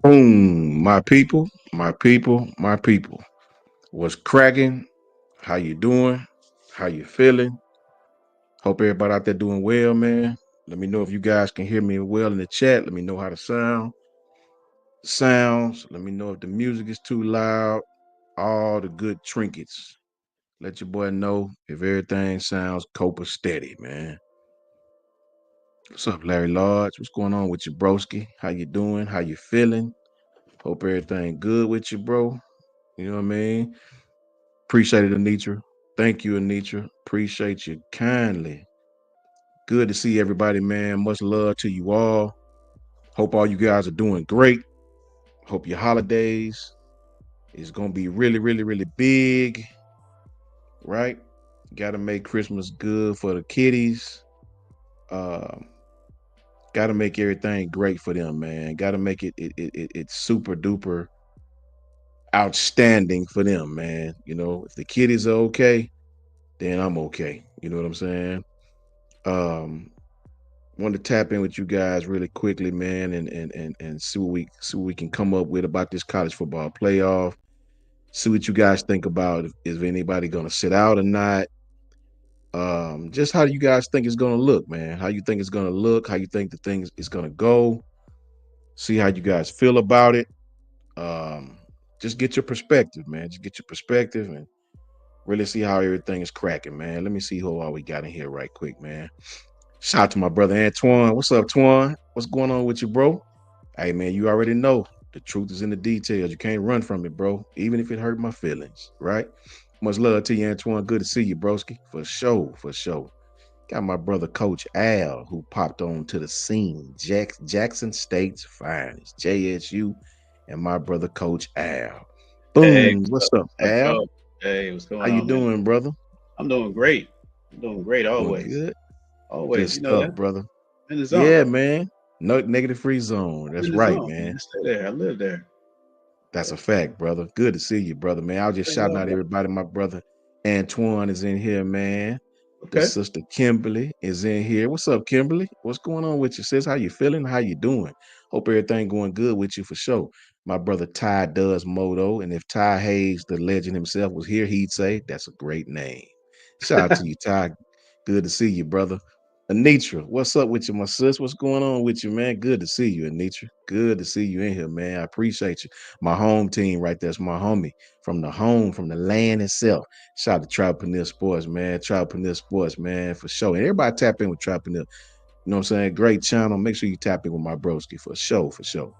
Boom, my people, my people, my people. What's cracking? How you doing? How you feeling? Hope everybody out there doing well, man. Let me know if you guys can hear me well in the chat. Let me know how the sounds. Let me know if the music is too loud. All the good trinkets. Let your boy know if everything sounds copa steady, man. What's up, Larry Lodge? What's going on with you, broski? How you doing? How you feeling? Hope everything good with you, bro. You know what I mean? Appreciate it, Anitra. Thank you, Anitra. Appreciate you kindly. Good to see everybody, man. Much love to you all. Hope all you guys are doing great. Hope your holidays is gonna be really, really, really big, right? Got to make Christmas good for the kiddies. Um, Got to make everything great for them, man. Got to make it super duper outstanding for them, man. You know, if the kiddies are okay, then I'm okay. You know what I'm saying? Um, Wanted to tap in with you guys really quickly, man, and see what we can come up with about this college football playoff. See what you guys think about is anybody going to sit out or not. Just how do you guys think it's going to look, man? How you think it's going to look? How you think the thing is going to go? See how you guys feel about it. Um, just get your perspective, man. Just get your perspective and really see how everything is cracking, man. Let me see who all we got in here right quick, man. Shout out to my brother Antoine. What's up, Twan? What's going on with you, bro? Hey, man, you already know the truth is in the details. You can't run from it, bro, even if it hurt my feelings, right? Much love to you, Antoine. Good to see you, broski. For sure, for sure. Got my brother, Coach Al, who popped on to the scene. Jackson State's finest, JSU, and my brother, Coach Al. Hey, Boom. What's up, what's up, Al? Joe? Hey, what's How going you on, man? doing, brother? I'm doing great. I'm doing great Doing always. good? Good Always. You know stuff, that? brother. I'm in the zone. Yeah, man. No negative free zone. I'm That's in the right, zone, man. man. Stay there. I live there. That's a fact, brother. Good to see you, brother, man. I was just Stay shouting well, out bro. everybody. My brother Antoine is in here, man. The Okay. sister Kimberly is in here. What's up, Kimberly? What's going on with you, sis? How you feeling? How you doing? Hope everything going good with you for sure. My brother Ty does moto, and if Ty Hayes, the legend himself, was here, he'd say that's a great name. Shout out to you, Ty. Good to see you, brother. Anitra, what's up with you, my sis? What's going on with you, man? Good to see you, Anitra. Good to see you in here, man. I appreciate you. My home team right there's my homie from the home, from the land itself. Shout out to Trapreneur Sports, man. Trapreneur Sports, man, for sure. And everybody tap in with Trapreneur. You know what I'm saying? Great channel. Make sure you tap in with my broski for sure, for sure.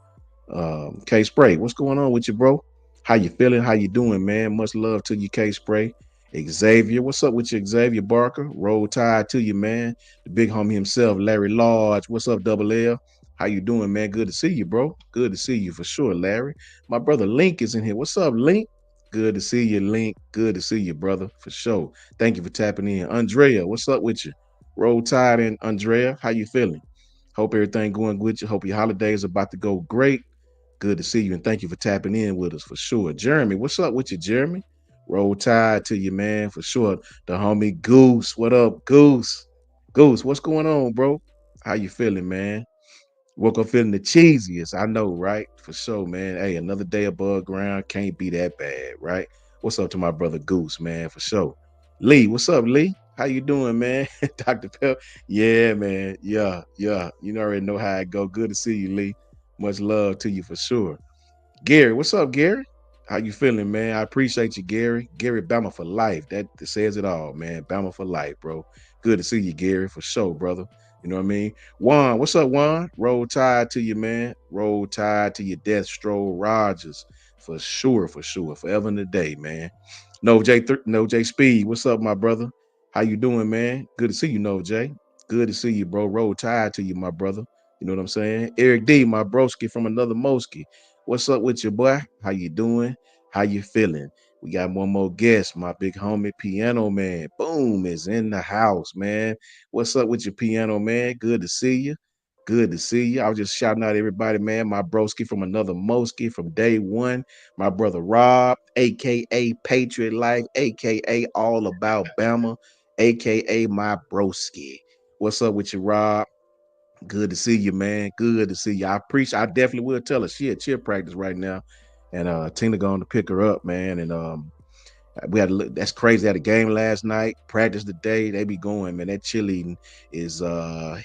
K Spray, what's going on with you, bro? How you feeling? How you doing, man? Much love to you, K Spray. Xavier, what's up with you, Xavier Barker? Roll Tide to you, man. The big homie himself, Larry Lodge. What's up, Double L? How you doing, man? Good to see you, bro. Good to see you for sure, Larry. My brother Link is in here. What's up, Link? Good to see you, Link. Good to see you, brother, for sure. Thank you for tapping in. Andrea, what's up with you? Roll Tide and Andrea, how you feeling? Hope everything going with you. Hope your holidays about to go great. Good to see you and thank you for tapping in with us for sure. Jeremy, what's up with you, Jeremy? Roll Tide to you, man, for sure. The homie Goose, what up, Goose? Goose, what's going on, bro? How you feeling, man? Woke up feeling the cheesiest. I know, right? For sure, man. Hey, another day above ground can't be that bad, right? What's up to my brother Goose, man? For sure. Lee, what's up, Lee? How you doing, man? Dr. Pell. Yeah, man. Yeah, yeah. You already know how it go. Good to see you, Lee. Much love to you for sure. Gary, what's up, Gary? How you feeling, man? I appreciate you, Gary. Gary, Bama for life. That says it all, man. Bama for life, bro. Good to see you, Gary, for sure, brother. You know what I mean? Juan, what's up, Juan? Roll Tide to you, man. Roll Tide to your death, Stroll Rogers. For sure, for sure. Forever and a day, man. No J Speed. What's up, my brother? How you doing, man? Good to see you, No J. Good to see you, bro. Roll Tide to you, my brother. You know what I'm saying? Eric D, my broski from another Moski. What's up with you, boy? How you doing? How you feeling? We got one more guest, my big homie Piano Man. Boom is in the house, man. What's up with your piano, man? Good to see you. Good to see you. I was just shouting out everybody, man. My broski from another Moski from day one. My brother Rob, aka Patriot Life, aka All About Bama, aka my broski. What's up with you, Rob? Good to see you, man. Good to see you. I definitely will tell her she at cheer practice right now. And Tina going to pick her up, man. And we had that's crazy. Had a game last night, practice today. They be going, man. That cheerleading is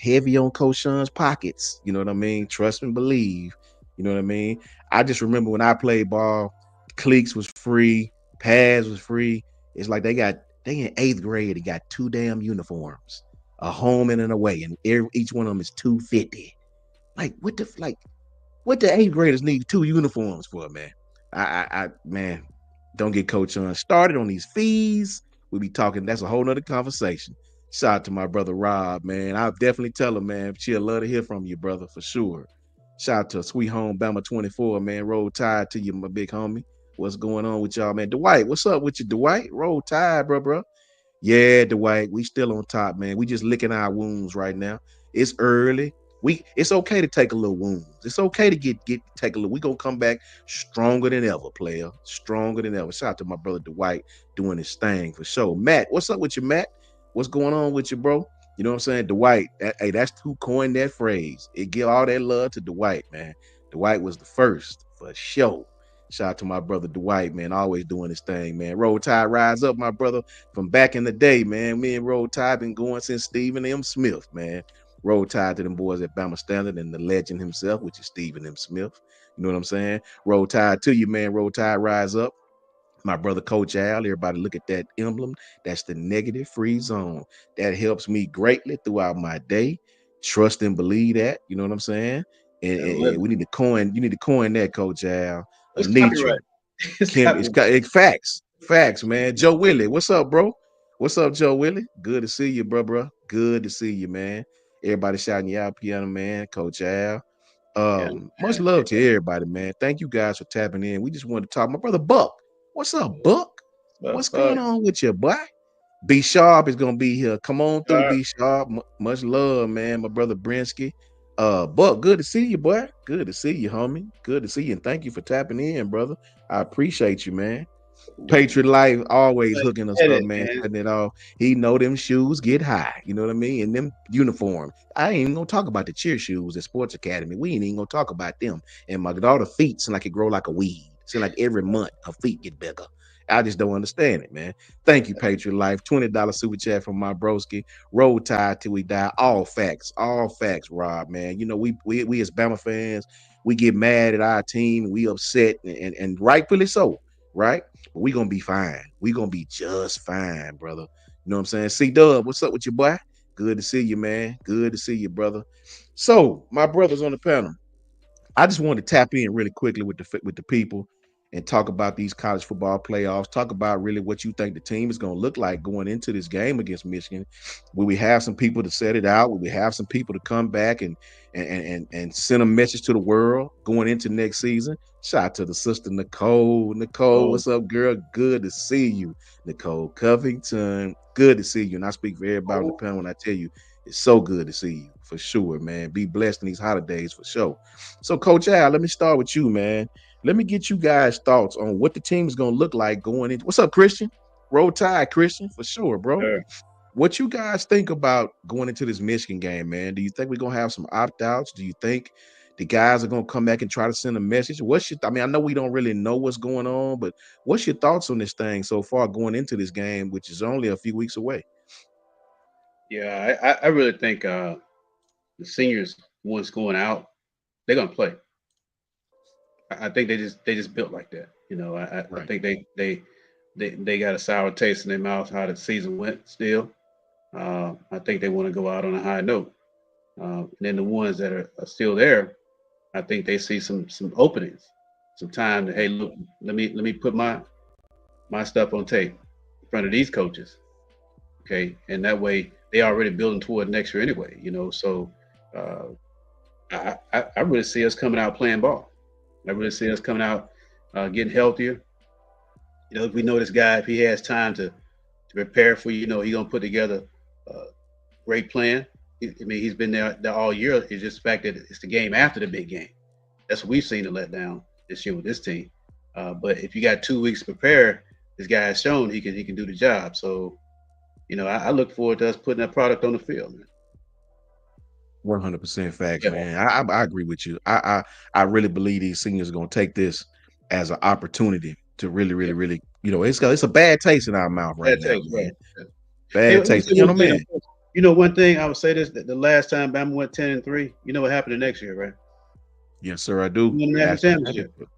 heavy on Coach Sean's pockets. You know what I mean? Trust and believe. You know what I mean? I just remember when I played ball, cleats was free, pads was free. It's like they in eighth grade, they got two damn uniforms, a home and an away, and each one of them is 250. Like what the eighth graders need two uniforms for, man? Man, don't get Coach on started on these fees. We be talking. That's a whole nother conversation. Shout out to my brother Rob, man. I'll definitely tell him, man. She'll love to hear from you, brother, for sure. Shout out to Sweet Home Bama 24, man. Roll Tide to you, my big homie. What's going on with y'all, man? Dwight, what's up with you, Dwight? Roll Tide, bro. Yeah, Dwight, we still on top, man. We just licking our wounds right now. It's early. It's okay to take a little wounds. It's okay to take a little. We gonna come back stronger than ever, player. Stronger than ever. Shout out to my brother Dwight doing his thing for sure. Matt, what's up with you, Matt? What's going on with you, bro? You know what I'm saying? Dwight, hey, that's who coined that phrase. It give all that love to Dwight, man. Dwight was the first for sure. Shout out to my brother Dwight, man. Always doing his thing, man. Roll Tide rise up, my brother from back in the day, man. Me and Roll Tide been going since Stephen M. Smith, man. Roll Tide to them boys at Bama Standard and the legend himself, which is Stephen M. Smith. You know what I'm saying? Roll Tide to you, man. Roll Tide rise up. My brother Coach Al, everybody look at that emblem. That's the negative free zone. That helps me greatly throughout my day. Trust and believe that. You know what I'm saying? I love And it. we need to coin. You need to coin that, Coach Al. It's copyright. Anitra. It's Kim, copyright. facts, facts, man. Joe Willie, what's up, bro? What's up, Joe Willie? Good to see you, bro. Good to see you, man. Everybody shouting you out, piano man, Coach Al. Yeah, Much man. love to everybody, man. Thank you guys for tapping in. We just wanted to talk. My brother Buck, what's up, Buck? What's going Fuck. on with you, boy? B Sharp is gonna be here. Come on through, Sharp. B Sharp. Much love, man. My brother Brinsky. Buck, good to see you, boy. Good to see you, homie. Good to see you, and thank you for tapping in, brother. I appreciate you, man. Patriot Life always hooking us At up, it, man, man. setting it off. He know them shoes get high. You know what I mean? And them uniforms. I ain't even gonna talk about the cheer shoes at Sports Academy. We ain't even gonna talk about them. And my daughter feet seem like it grow like a weed. Seem like every month her feet get bigger. I just don't understand it, man. Thank you, Patriot Life. $20 super chat from my broski. Roll Tide till we die. All facts, Rob, man. You know, we as Bama fans, we get mad at our team, we upset, and rightfully so, right? But we gonna be fine. We gonna be just fine, brother. You know what I'm saying? C Dub, what's up with you, boy? Good to see you, man. Good to see you, brother. So, my brothers on the panel, I just wanted to tap in really quickly with the people and talk about these college football playoffs. Talk about really what you think the team is going to look like going into this game against Michigan. Will we have some people to set it out? Will we have some people to come back and send a message to the world going into next season? Shout out to the sister Nicole. Nicole, Oh, what's up, girl? Good to see you, Nicole Covington. Good to see you. And I speak for everybody on the oh, panel when I tell you it's so good to see you for sure, man. Be blessed in these holidays for sure. So, Coach Al, let me start with you, man. Let me get you guys' thoughts on what the team is going to look like going into. What's up, Christian? Roll Tide, Christian, for sure, bro. sure. What you guys think about going into this Michigan game, man? Do you think we're going to have some opt outs? Do you think the guys are going to come back and try to send a message? I mean, I know we don't really know what's going on, but what's your thoughts on this thing so far going into this game, which is only a few weeks away? Yeah, I really think the seniors, once going out, they're gonna play. I think they just built like that. You know, I Right. think they got a sour taste in their mouth how the season went. Still, I think they want to go out on a high note. And then the ones that are still there, I think they see some openings, some time to, hey, look, let me put my stuff on tape in front of these coaches, okay, and that way they already building toward next year anyway. You know, so uh, I really see us coming out playing ball. I really see us coming out getting healthier. You know, if we know this guy, if he has time to prepare for, you know, he gonna put together a great plan. I mean, he's been there all year. It's just the fact that it's the game after the big game. That's what we've seen to let down this year with this team. But if you got 2 weeks to prepare, this guy has shown he can do the job. So, you know, I look forward to us putting that product on the field, man. 100% facts, Yeah, man. I agree with you. I really believe these seniors are gonna take this as an opportunity to really, yeah. really, really, it's a bad taste in our mouth right Bad now, taste, man. right. Yeah. Hey, Bad let me taste. say one Piano thing. man. You know, one thing I would say this: that the last time Bama went 10-3, you know what happened the next year, right? Yes, sir, I We do. won the national National championship. championship.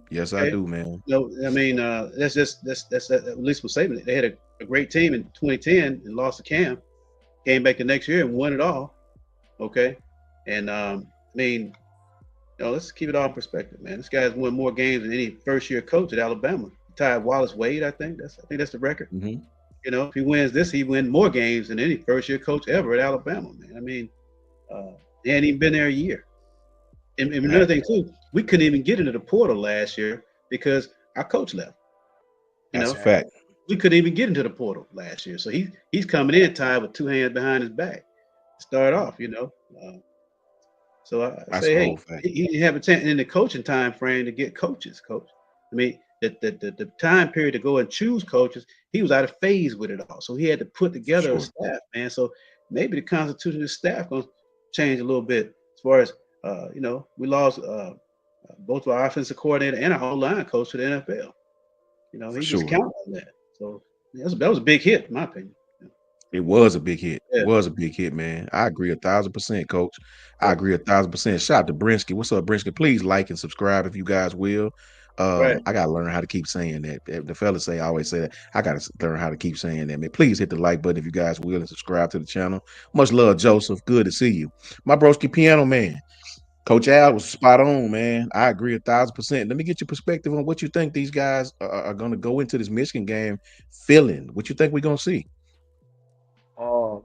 Yes, I Okay. do, man. No, I mean that's at least we're saving it. They had a great team in 2010 and lost to Cam. Came back the next year and won it all. Okay, and I mean, let's keep it all in perspective, man. This guy's won more games than any first year coach at Alabama. He tied Wallace Wade, I think that's the record. Hmm. If he wins this, he win more games than any first year coach ever at Alabama, man. I mean, uh, he hadn't even been there a year. And another thing too, we couldn't even get into the portal last year because our coach left. You That's a know, fact. we couldn't even get into the portal last year, so he's coming in tied with two hands behind his back. Start off, Uh, so I That's say, a hey, whole fact. he didn't have a chance in the coaching time frame to get coaches, coach. I mean, the time period to go and choose coaches, he was out of phase with it all. So he had to put For together a sure. staff, man. So maybe the constitution of the staff gonna change a little bit as far as we lost both our offensive coordinator and our whole line coach to the NFL. For He just sure. counted on that. So that was a big hit, in my opinion. It was a big hit. It Yeah, was a big hit, man. I agree 1,000%, coach. I yeah, agree 1,000%. Shout out to Brinsky. What's up, Brinsky? Please like and subscribe if you guys will. right. I gotta learn how to keep saying that. The fellas say I always say that. I gotta learn how to keep saying that, man. Please hit the like button if you guys will and subscribe to the channel. Much love, Joseph. Good to see you. My broski piano man. Coach Al was spot on, man. I agree 1,000%. Let me get your perspective on what you think these guys are going to go into this Michigan game feeling. What you think we're going to see? Uh,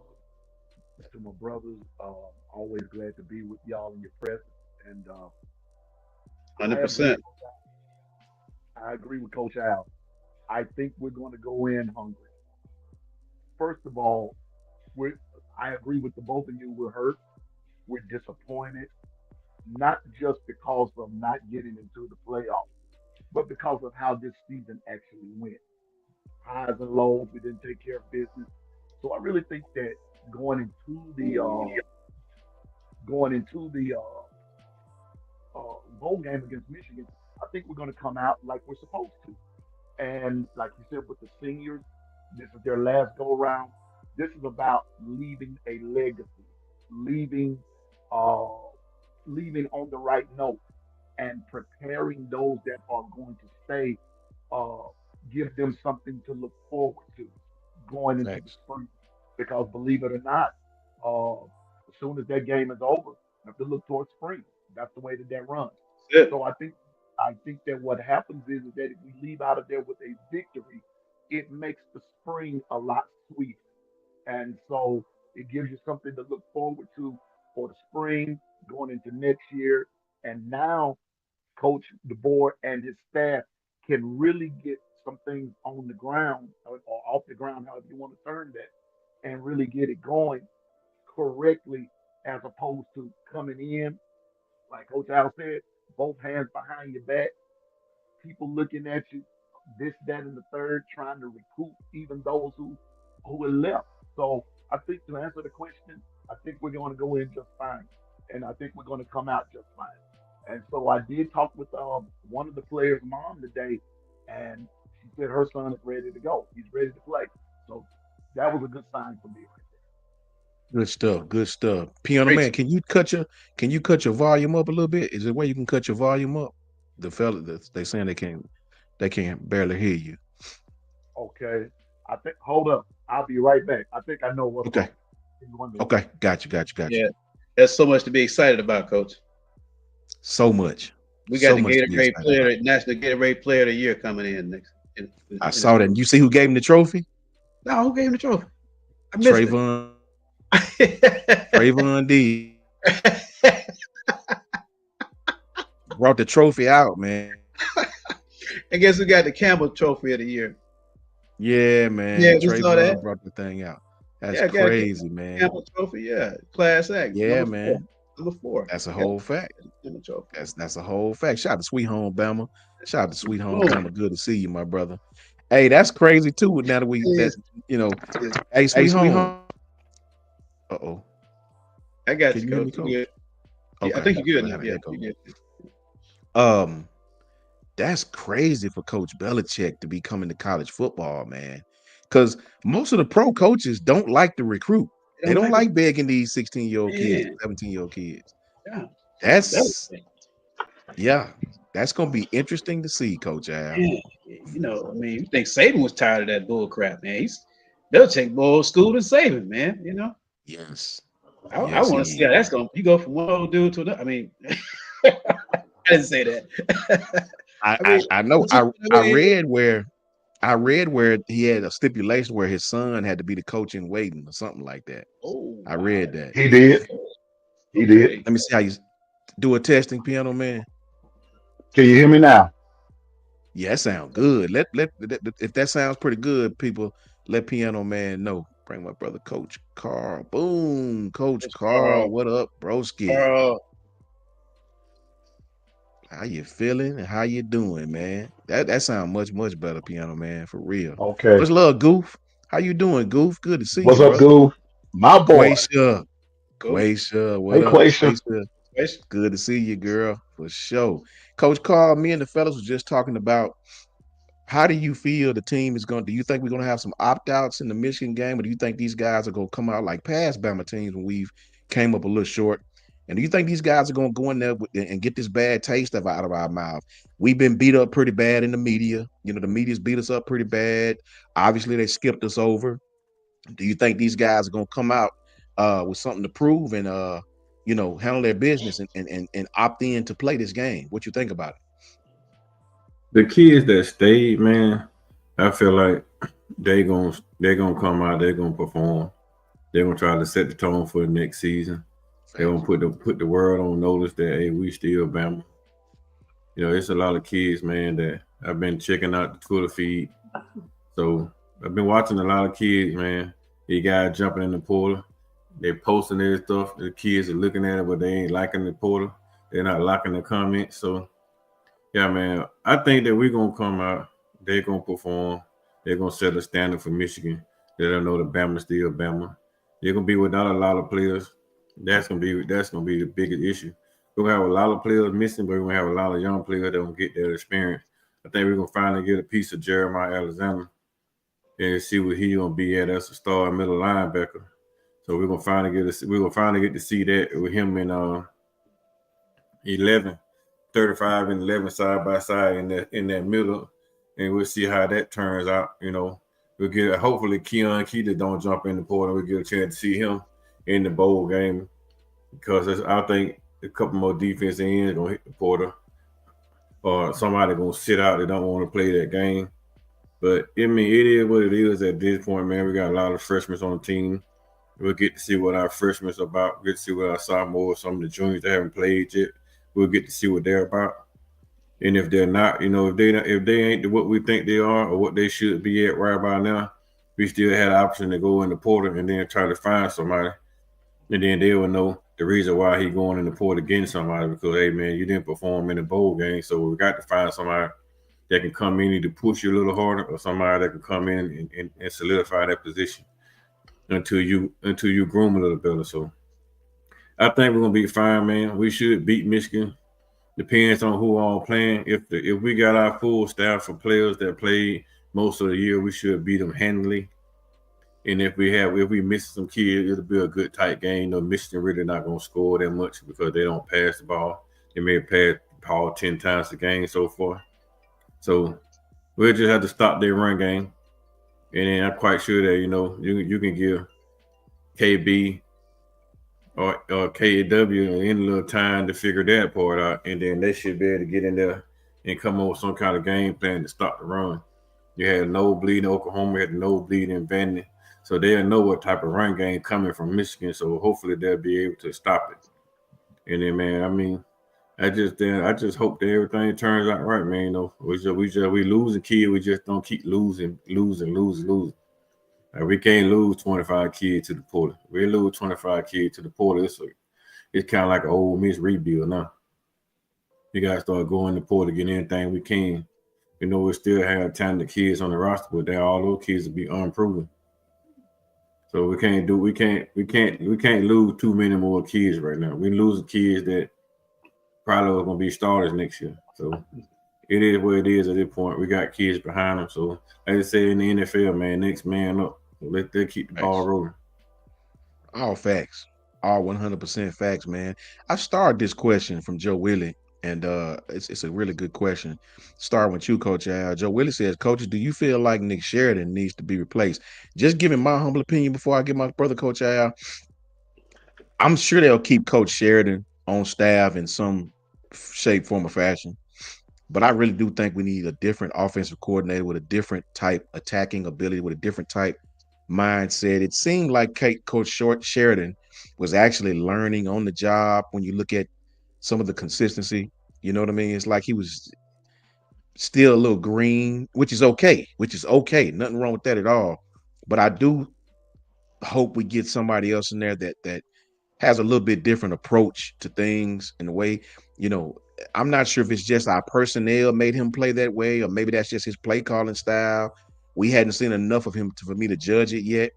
to my brothers, always glad to be with y'all in your presence. And I Hundred agree with percent. I agree with Coach Al. I think we're going to go in hungry. First of all, we're I agree with the both of you. We're hurt. We're disappointed, not just because of not getting into the playoffs, but because of how this season actually went. Highs and lows. We didn't take care of business. So I really think that going into the uh, going into the bowl game against Michigan, I think we're going to come out like we're supposed to. And like you said, with the seniors, this is their last go around. This is about leaving a legacy, leaving, uh, leaving on the right note, and preparing those that are going to stay. Uh, give them something to look forward to going into the Thanks. spring. Because believe it or not, as soon as that game is over, you have to look towards spring. That's the way that that runs. That's it. So I think that what happens is that if we leave out of there with a victory, it makes the spring a lot sweeter. And so it gives you something to look forward to for the spring, going into next year. And now Coach DeBoer and his staff can really get some things on the ground or off the ground, however you want to term that, and really get it going correctly as opposed to coming in, like Coach Al said, both hands behind your back, people looking at you, this, that, and the third, trying to recruit even those who are left. So I think to answer the question, I think we're going to go in just fine, and I think we're going to come out just fine. And so I did talk with one of the players' mom today, and she said her son is ready to go. He's ready to play. So that was a good sign for me right Good stuff. Good stuff. Piano Great. man, can you cut your volume up a little bit? Is there a way you can cut your volume up? The fella they saying they can't barely hear you. there. Okay. I think. Hold up. I'll be right back. I think I know what's Okay. wrong. Give me 1 minute. Okay. Got you. Got you. Got you. Yeah, there's so much to be excited about, Coach. So much. We got So the much to be Gatorade excited about. player, National Gatorade Player of the Year coming in next. I In a saw that. few. And you see who gave him the trophy? No, who gave him the trophy? I missed it. Trayvon. Trayvon D brought the trophy out, man. I guess we got the Campbell Trophy of the Year. Yeah, man. Yeah, we saw that. Trayvon brought the thing out. That's Yeah, got a crazy, man. Campbell Trophy. Yeah, Class Act, Yeah, number four. man. Number four. That's a Yeah, whole fact. Campbell Trophy. That's a whole fact. Shout out to Sweet Home Bama. Shout out to Sweet Home Oh, Bama. Good to see you, my brother. Hey, that's crazy too. Now that it is. you know, hey, Sweet Home. Uh oh. I got Can you, you hear coach. me, You Coach? good? Yeah, I Okay, think you're good I now. had an Yeah, echo. you good. Um, that's crazy for Coach Belichick to be coming to college football, man. Because most of the pro coaches don't like to recruit. I They don't don't like the like begging these 16-year-old kids, man. 17-year-old kids. Yeah, that That's yeah, that's gonna be interesting to see, Coach Al. man. I mean, you think Saban was tired of that bull crap, man? They'll take more old school than Saban, man. Yes. I Yes, want to see he how is. that's going. You go from one old dude to another. I mean, I didn't say that. I, I I mean, I know it's just, I read where he had a stipulation where his son had to be the coach in waiting or something like that. oh I wow, read that. He did. He did. okay. Let me see how you do a testing, piano man. Can you hear me now? Yeah, that sounds good. If that sounds pretty good, people, let piano man know. Bring my brother Coach Carl. Boom, Coach Coach Carl. What up, broski? Carl, How you feeling and how you doing, man? That sounds much better, piano man, for real. Okay. Much love, Goof. How you doing, Goof? Good to see What's you, up, brother. dude? My boy. Quaisha, coach. Quaisha, what Hey, up, Quaisha. Quaisha? Coach. Good to see you, girl, for sure. Coach Carl, me and the fellas was just talking about how do you feel the team is going? Do you think we're going to have some opt outs in the Michigan game, or do you think these guys are going to come out like past Bama teams when we've came up a little short? And do you think these guys are going to go in there and get this bad taste out of our mouth? We've been beat up pretty bad in the media. The media's beat us up pretty bad. Obviously, they skipped us over. Do you think these guys are going to come out with something to prove and handle their business and opt in to play this game? What you think about it? The kids that stayed, man, I feel like they gonna come out, they're gonna perform. They're gonna try to set the tone for the next season. They're gonna Facts. put the world on notice that hey, we still Bama. It's a lot of kids, man, that I've been checking out the Twitter feed. So I've been watching a lot of kids, man. These guys jumping in the portal. They're posting their stuff. The kids are looking at it, but they ain't liking the portal. They're not liking the comments. So yeah, man. I think that we're gonna come out. They're gonna perform. They're gonna set a standard for Michigan. They don't know the Bama still Bama. They're gonna be without a lot of players. That's gonna be the biggest issue. We're gonna have a lot of players missing, but we're gonna have a lot of young players that gonna get that experience. I think we're gonna finally get a piece of Jeremiah Alexander and see what he gonna be at as a star middle linebacker. So we're gonna finally get to see that with him in 11. 35 and 11 side by side in that middle, and we'll see how that turns out. We'll get hopefully Keon Keita don't jump in the portal. We'll get a chance to see him in the bowl game because I think a couple more defense ends gonna hit the portal or somebody gonna sit out. They don't want to play that game. But I mean, it is what it is at this point, man. We got a lot of freshmen on the team. We'll get to see what our freshmen are about. Get to see what our sophomores, some of the juniors that haven't played yet. We'll get to see what they're about. And if they're not, if they ain't what we think they are or what they should be at right by now, we still had an option to go in the portal and then try to find somebody. And then they will know the reason why he going in the portal against somebody because hey man, you didn't perform in the bowl game. So we got to find somebody that can come in to push you a little harder or somebody that can come in and solidify that position until you groom a little better. So I think we're gonna be fine, man. We should beat Michigan. Depends on who all playing. If we got our full staff of players that played most of the year, we should beat them handily. And if we miss some kids, it'll be a good tight game. No, Michigan really not gonna score that much because they don't pass the ball. They may pass the ball 10 times a game so far. So we'll just have to stop their run game. And then I'm quite sure that you can give KB or KW in a little time to figure that part out, and then they should be able to get in there and come up with some kind of game plan to stop the run. You had no bleed in Oklahoma, you had no bleed in Vandy, so they'll know what type of run game coming from Michigan. So hopefully they'll be able to stop it. And then, man, I mean, I just hope that everything turns out right, man. We losing kids, we just don't keep losing. Like, we can't lose 25 kids to the portal. We lose 25 kids to the portal. It's kind of like an old Miss rebuild now. We got to start going to portal, getting anything we can. We still have talented kids on the roster, but all those kids will be unproven. So we can't lose too many more kids right now. We losing kids that probably are gonna be starters next year. So it is what it is at this point. We got kids behind them. So like I say in the NFL, man, next man up. Let them keep the ball Facts. rolling. All facts. All 100% facts, man. I started this question from Joe Willie, and it's a really good question. Starting with you, Coach Al. Joe Willie says, Coaches, do you feel like Nick Sheridan needs to be replaced? Just giving my humble opinion before I give my brother, Coach Al. I'm sure they'll keep Coach Sheridan on staff in some shape, form, or fashion. But I really do think we need a different offensive coordinator with a different type attacking ability, with a different type mindset. It seemed like Coach Sheridan was actually learning on the job when you look at some of the consistency. You know what I mean? It's like he was still a little green, which is okay, which is okay. Nothing wrong with that at all. But I do hope we get somebody else in there that has a little bit different approach to things in the way, you know, I'm not sure if it's just our personnel made him play that way, or maybe that's just his play calling style. We hadn't seen enough of him for me to judge it yet.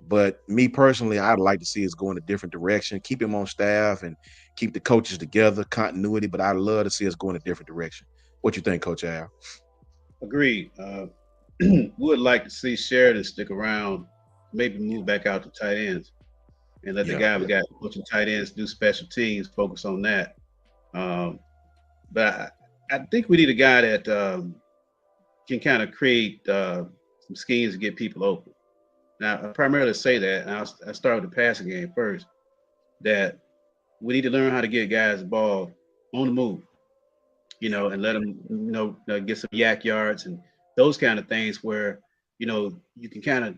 But me personally, I'd like to see us go in a different direction, keep him on staff and keep the coaches together, continuity. But I'd love to see us go in a different direction. What you think, Coach Al? Agreed. Would like to see Sheridan stick around, maybe move back out to tight ends and let the Yeah, guy we got coaching tight ends do special teams, focus on that. Um, but I think we need a guy that can kind of create some schemes to get people open. Now, I primarily say that, and I start with the passing game first, that we need to learn how to get guys the ball on the move, and let them, get some yak yards and those kind of things where, you can kind of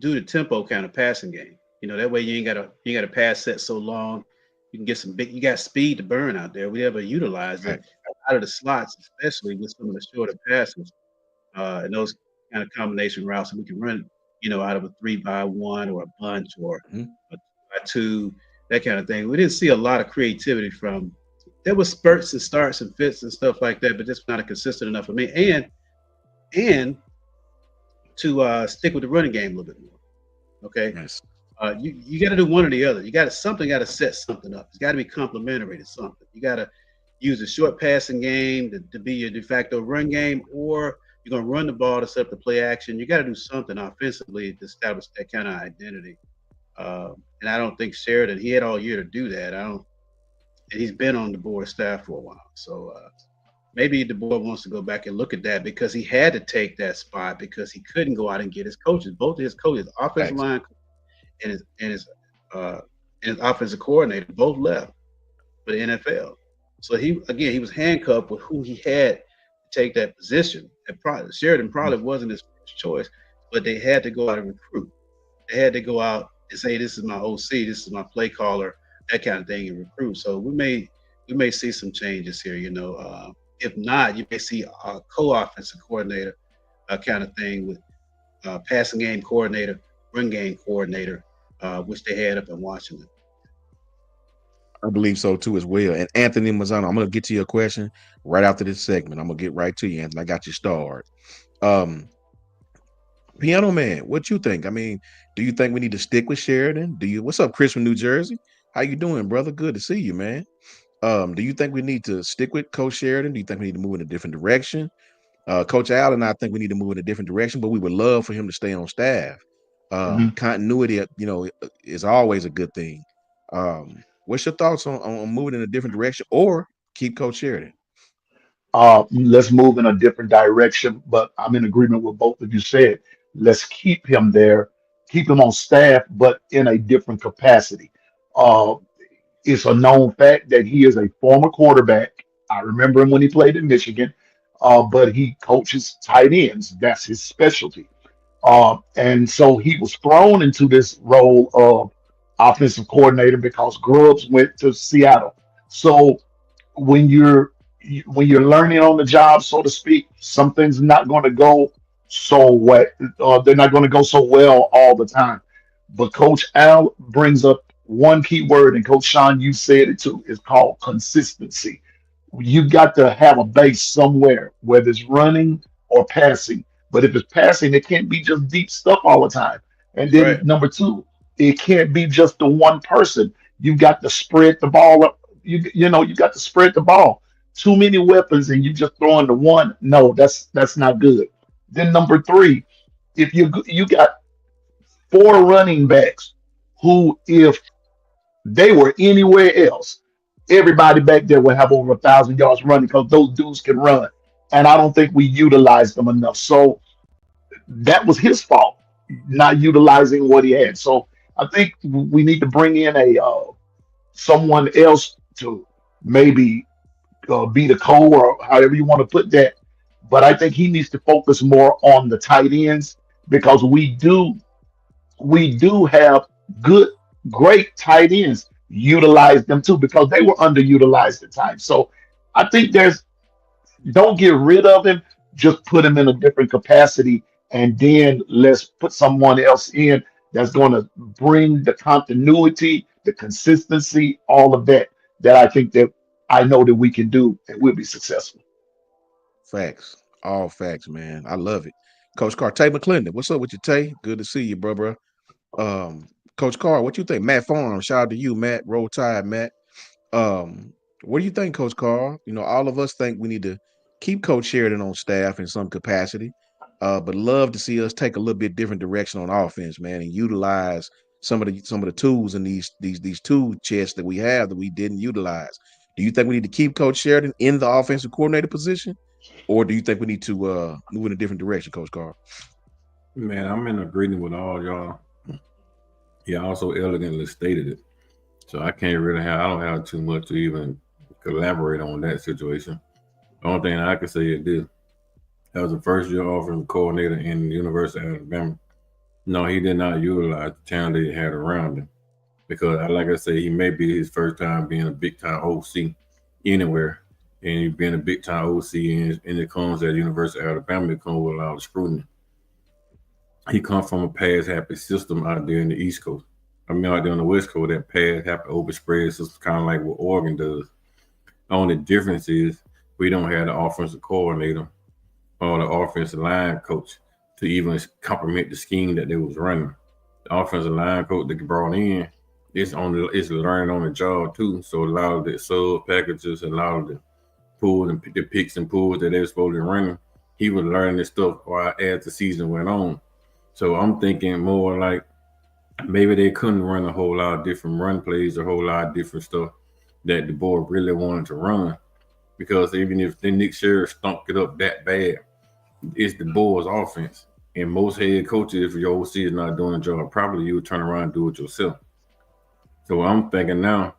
do the tempo kind of passing game. That way you ain't got to pass set so long. You can get some big. You got speed to burn out there. We never utilized it right. out of the slots, especially with some of the shorter passes and those kind of combination routes that we can run. Out of a 3-by-1 or a bunch or Mhm. a 2-by-2, that kind of thing. We didn't see a lot of creativity from. There was spurts and starts and fits and stuff like that, but just not a consistent enough for me. And to stick with the running game a little bit more. Okay, Yes. you got to do one or the other. Something got to set something up. It's got to be complementary to something. You got to use a short passing game to be your de facto run game, or you're gonna run the ball to set up the play action. You got to do something offensively to establish that kind of identity. And I don't think Sheridan, he had all year to do that. I don't, and he's been on the board staff for a while. So maybe the board wants to go back and look at that because he had to take that spot because he couldn't go out and get his coaches. Both of his coaches, offensive Facts. line uh, and his offensive coordinator, both left for the NFL. So he was handcuffed with who he had to take that position. And Sheridan probably wasn't his first choice, but they had to go out and recruit. They had to go out and say, "This is my OC, this is my play caller," that kind of thing, and recruit. So we may see some changes here. If not, you may see a co-offensive coordinator kind of thing with passing game coordinator, run game coordinator, which they had up in Washington. I believe so too as well. And Anthony Mazzano, I'm gonna get to your question right after this segment. I'm gonna get right to you, Anthony. I got you starred. Um, Piano Man, what you think? I mean, do you think we need to stick with Sheridan? What's up, Chris from New Jersey? How you doing, brother? Good to see you, man. Do you think we need to stick with Coach Sheridan? Do you think we need to move in a different direction? Coach Allen, I think we need to move in a different direction, but we would love for him to stay on staff. Mhm. Continuity, is always a good thing. What's your thoughts on moving in a different direction or keep Coach Sheridan? Let's move in a different direction, but I'm in agreement with both of you said. Let's keep him there, keep him on staff, but in a different capacity. Uh, it's a known fact that he is a former quarterback. I remember him when he played in Michigan, but he coaches tight ends. That's his specialty. And so he was thrown into this role of offensive coordinator because Grubbs went to Seattle. So when you're learning on the job, so to speak, some things are not going to go so well. They're not going to go so well all the time. But Coach Al brings up one key word, and Coach Sean, you said it too. It's called consistency. You got to have a base somewhere, whether it's running or passing. But if it's passing, it can't be just deep stuff all the time. And That's then right. number two, it can't be just the one person. You got to spread the ball up. You got to spread the ball. Too many weapons, and you just throwing the one. No, that's not good. Then number three, if you got four running backs who, if they were anywhere else, everybody back there would have over 1,000 yards running because those dudes can run. And I don't think we utilized them enough. So that was his fault, not utilizing what he had. So I think we need to bring in a someone else to maybe be the co or however you want to put that. But I think he needs to focus more on the tight ends because we do have good, great tight ends. Utilize them too because they were underutilized at times. So I think there's don't get rid of him, just put him in a different capacity, and then let's put someone else in that's going to bring the continuity, the consistency, all of that. That I think that I know that we can do, and we'll be successful. Facts. All facts, man. I love it. Coach Carr, Tay McClendon. What's up with you, Tay? Good to see you, bro. Um, Coach Carr, what you think? Matt Farm, shout out to you, Matt. Roll Tide, Matt. What do you think, Coach Carr? All of us think we need to keep Coach Sheridan on staff in some capacity, but love to see us take a little bit different direction on offense, man, and utilize some of the tools in these tool chests that we have that we didn't utilize. Do you think we need to keep Coach Sheridan in the offensive coordinator position, or do you think we need to move in a different direction, Coach Carr? Man, I'm in agreement with all y'all. He also elegantly stated it. So I don't have too much to even collaborate on that situation. The only thing I can say is this. That was the first year offensive coordinator in the University of Alabama. No, he did not utilize the talent that he had around him. Because like I said, he may be his first time being a big time OC anywhere. And he's been a big time OC and it comes at the University of Alabama, it comes with a lot of scrutiny. He comes from a pass happy system out there in the East Coast. I mean, out there on the West Coast, that pass happy overspread system, kind of like what Oregon does. The only difference is we don't have the offensive coordinator or the offensive line coach to even complement the scheme that they was running. The offensive line coach that brought in it's learning on the job too. So a lot of the sub packages, a lot of the pulls and the picks and pulls that they were supposed to be running, he was learning this stuff while as the season went on. So I'm thinking more like maybe they couldn't run a whole lot of different run plays, a whole lot of different stuff that the board really wanted to run. Because even if the Nick Sherrill stunk it up that bad, it's the board's offense. And most head coaches, if your OC is not doing the job properly, you would turn around and do it yourself. So I'm thinking now,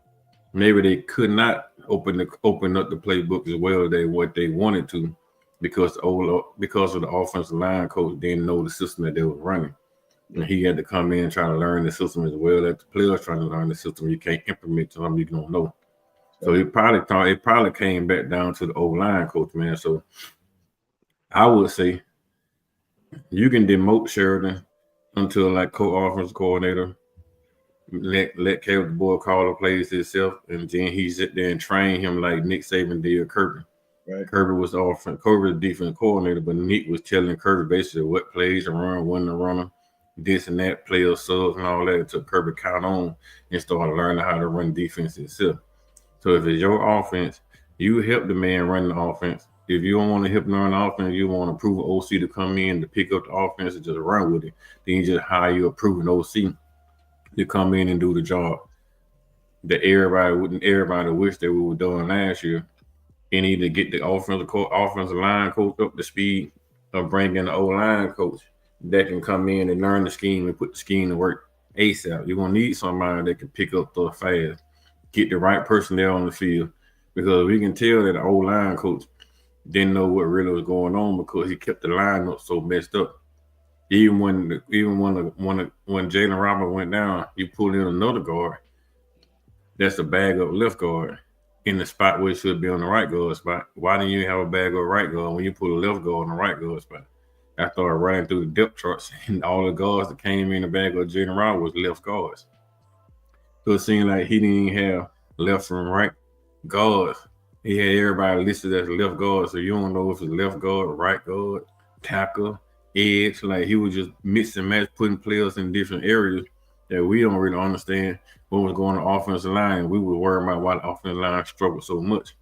maybe they could not open up the playbook as well as what they wanted to, because of the offensive line coach didn't know the system that they were running. And he had to come in and try to learn the system as well as the players trying to learn the system. You can't implement something you don't know. So it probably came back down to the old line coach, man. So I would say you can demote Sheridan until like co-offensive coordinator. Let Caleb the boy call the plays himself, and then he sit there and train him like Nick Saban did Kirby. Right. Kirby was the defense coordinator, but Nick was telling Kirby basically what plays to run, when to run them, this and that, player subs and all that. It took Kirby count on and started learning how to run defense itself. So if it's your offense, you help the man run the offense. If you don't want to help him run the offense, you want to prove an OC to come in to pick up the offense and just run with it, then you just hire you a proven OC to come in and do the job that everybody wish that we were doing last year, and either get the offensive line coach up to speed or bring in the O line coach that can come in and learn the scheme and put the scheme to work ASAP. You're gonna need somebody that can pick up stuff fast, get the right personnel on the field, because we can tell that the O line coach didn't know what really was going on because he kept the line up so messed up. Even when Jalen Robert went down, you pulled in another guard. That's a bag up left guard in the spot where it should be on the right guard spot. Why didn't you have a bag up right guard when you put a left guard on the right guard spot? I started running through the depth charts, and all the guards that came in the bag of Jalen Robert was left guards. So it seemed like he didn't even have left and right guards. He had everybody listed as left guard, so you don't know if it's left guard, right guard, tackle, edge. Like he was just mix and match, putting players in different areas that we don't really understand what was going on the offensive line. We were worried about why the offensive line struggled so much.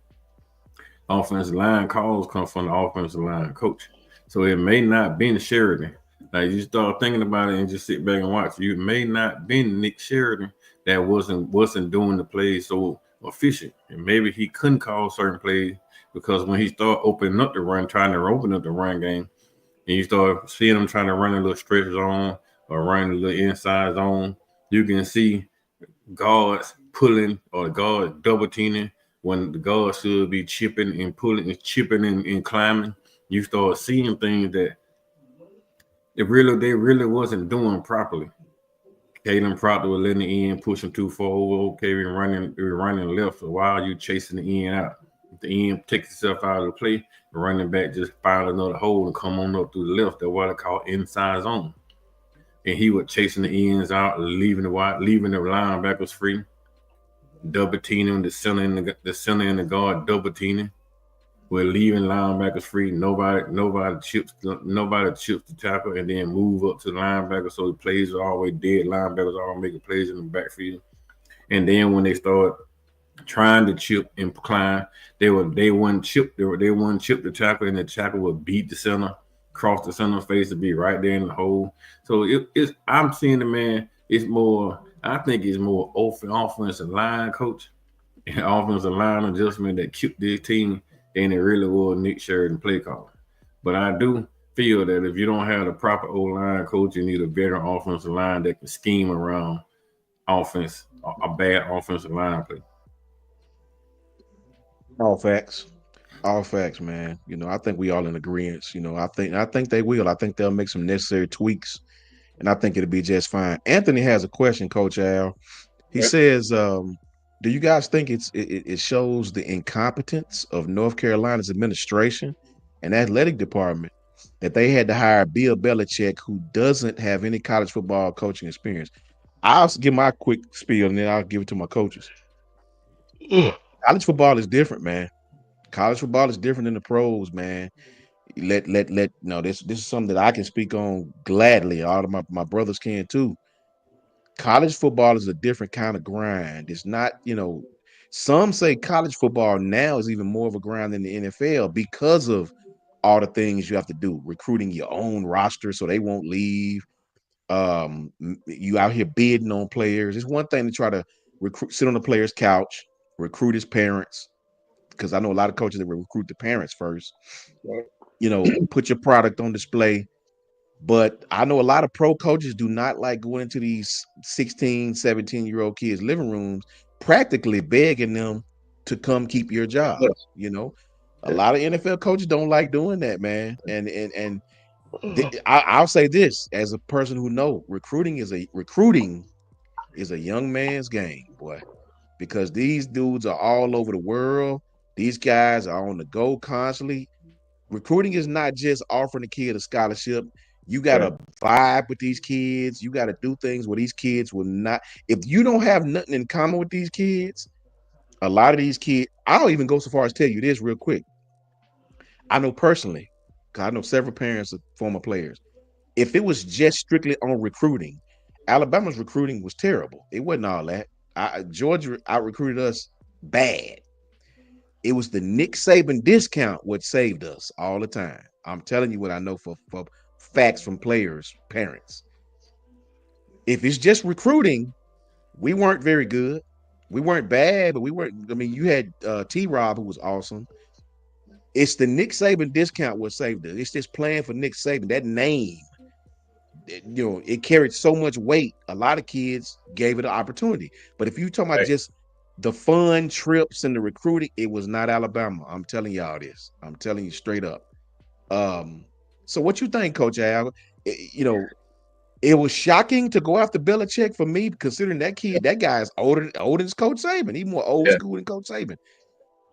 Offensive line calls come from the offensive line coach. So it may not been Sheridan. Like you start thinking about it and just sit back and watch. You may not been Nick Sheridan that wasn't doing the plays so efficient. And maybe he couldn't call certain plays because when he started opening up the run, trying to open up the run game, and you start seeing them trying to run a little stretch zone or run a little inside zone, you can see guards pulling or the guards double teaming when the guards should be chipping and pulling and chipping and climbing. You start seeing things that they really wasn't doing properly. Kalen Proctor was letting the end push him too far over. Okay, we running left. So why are you chasing the end out? If the end takes itself out of the play, the running back just find another hole and come on up through the left. That's what I call inside zone. And he was chasing the ends out, leaving the linebackers free, double teaming the center and the guard, double teaming. We're leaving linebackers free. Nobody chips the tackle and then move up to the linebacker. So the plays are always dead. Linebackers are making plays in the backfield. And then when they start trying to chip and climb, they wouldn't chip the tackle, and the tackle would beat the center, cross the center face to be right there in the hole. So I'm seeing the man. I think it's more offensive line coach and offensive line adjustment that kept this team than it really was Nick Sheridan play calling. But I do feel that if you don't have the proper O-line coach, you need a better offensive line that can scheme around offense, a bad offensive line play. All facts. All facts, man. I think we all in agreement. I think they will. I think they'll make some necessary tweaks, and I think it'll be just fine. Anthony has a question, Coach Al. He Okay. says, "Do you guys think it shows the incompetence of North Carolina's administration and athletic department that they had to hire Bill Belichick, who doesn't have any college football coaching experience?" I'll give my quick spiel, and then I'll give it to my coaches. College football is different, man. College football is different than the pros, man. Let no, this is something that I can speak on gladly. All of my brothers can too. College football is a different kind of grind. It's not, some say college football now is even more of a grind than the NFL because of all the things you have to do, recruiting your own roster so they won't leave. You out here bidding on players. It's one thing to try to sit on the player's couch, recruit his parents, because I know a lot of coaches that will recruit the parents first. Right. Put your product on display. But I know a lot of pro coaches do not like going into these 16, 17-year-old kids' living rooms, practically begging them to come keep your job. Yes. A Yeah. lot of NFL coaches don't like doing that, man. I'll say this as a person who know recruiting is a young man's game, boy, because these dudes are all over the world. These guys are on the go constantly. Recruiting is not just offering a kid a scholarship. You got Right. to vibe with these kids. You got to do things where these kids will not. If you don't have nothing in common with these kids, a lot of these kids, I'll even go so far as tell you this real quick. I know personally, because I know several parents of former players. If it was just strictly on recruiting, Alabama's recruiting was terrible. It wasn't all that. Georgia out recruited us bad. It was the Nick Saban discount what saved us all the time. I'm telling you what I know for facts from players, parents. If it's just recruiting, we weren't very good. We weren't bad, but we weren't. I mean, you had T. Rob, who was awesome. It's the Nick Saban discount what saved us. It's just playing for Nick Saban. That name, it carried so much weight. A lot of kids gave it an opportunity. But if you talking about Right. just the fun trips and the recruiting, it was not Alabama. I'm telling y'all this. I'm telling you straight up. So what you think, Coach Al? It was shocking to go after Belichick for me, considering that guy is older than Coach Saban. He's more old Yeah. school than Coach Saban.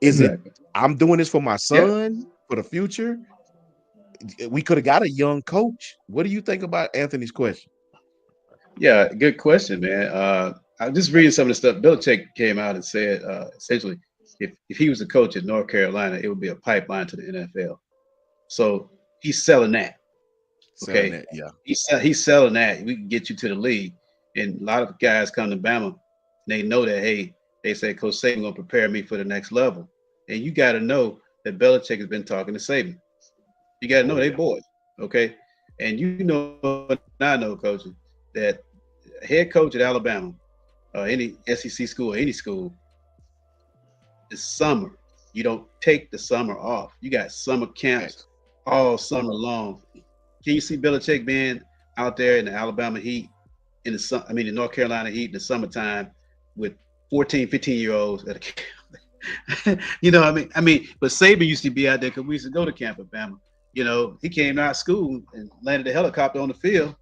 Is it? Exactly. I'm doing this for my Yeah. son for the future. We could have got a young coach. What do you think about Anthony's question? Yeah. Good question, man. I'm just reading some of the stuff. Belichick came out and said essentially, if he was a coach at North Carolina, it would be a pipeline to the NFL. So he's selling that. Selling Okay, that, yeah. he's selling that. We can get you to the league, and a lot of guys come to Bama. And they know that hey, they say Coach Saban gonna prepare me for the next level, and you got to know that Belichick has been talking to Saban. You got to know Oh they yeah. boys, okay? And you know, and I know, coaches, that head coach at Alabama, any SEC school, any school, the summer. You don't take the summer off. You got summer camps Facts. all summer long. Can you see Belichick being out there in the Alabama heat, in the sun? I mean, the North Carolina heat in the summertime with 14, 15-year-olds at a camp. But Saban used to be out there because we used to go to camp at Bama. He came out of school and landed a helicopter on the field.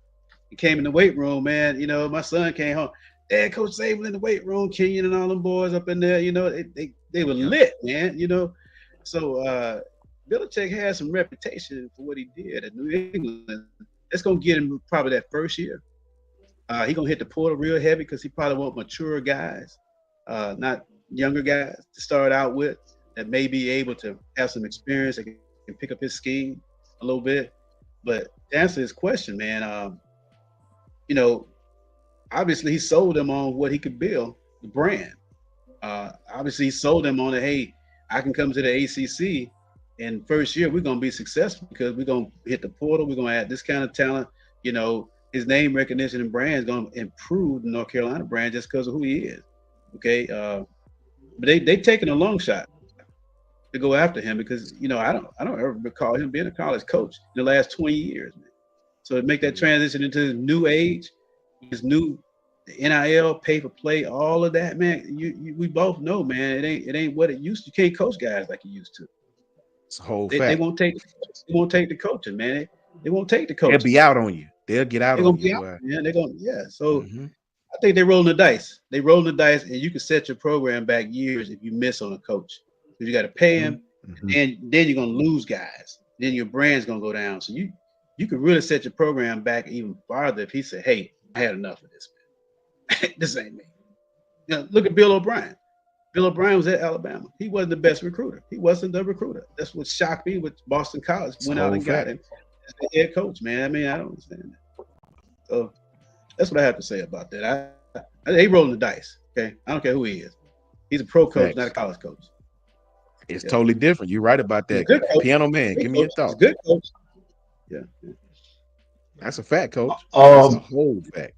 He came in the weight room, man. My son came home. Dad, Coach Saban in the weight room, Kenyon and all them boys up in there. They were Yeah. lit, man. So Belichick has some reputation for what he did at New England. That's gonna get him probably that first year. He gonna hit the portal real heavy because he probably want mature guys, not younger guys to start out with that may be able to have some experience that can pick up his scheme a little bit. But to answer his question, man, you know, obviously he sold them on what he could build, the brand. Obviously he sold them on it. Hey, I can come to the ACC, and first year we're gonna be successful because we're gonna hit the portal. We're gonna add this kind of talent. His name recognition and brand is gonna improve the North Carolina brand just because of who he is. Okay, but they taking a long shot to go after him because I don't ever recall him being a college coach in the last 20 years, man. So to make that transition into his new age, his new NIL, pay for play, all of that, man. We both know, man. It ain't what it used to. You can't coach guys like you used to. It's a whole They fact. won't take the coaching, man. They won't take the They'll coaching. be out on you. They'll get out They're on gonna you, be out, boy. man. They're gonna So Hmm. I think they're rolling the dice. They rolling the dice, and you can set your program back years if you miss on a coach because you got to pay Hmm. him, Hmm. and then you're gonna lose guys. Then your brand's gonna go down. So you could really set your program back even farther if he said, "Hey, I had enough of this, man. This ain't me." Look at Bill O'Brien. Bill O'Brien was at Alabama. He wasn't the best recruiter. He wasn't the recruiter. That's what shocked me with Boston College. It's a Went out whole and got fact. him as the head coach, man. I mean, I don't understand that. So that's what I have to say about that. They rolling the dice. Okay, I don't care who he is. He's a pro coach, not a Facts. college coach. It's Yeah, totally different. You're right about he's a that. good coach. Piano man, Good give me your coach. He's a thoughts. good coach. Yeah. That's a fact, coach. That's a Um, whole fact.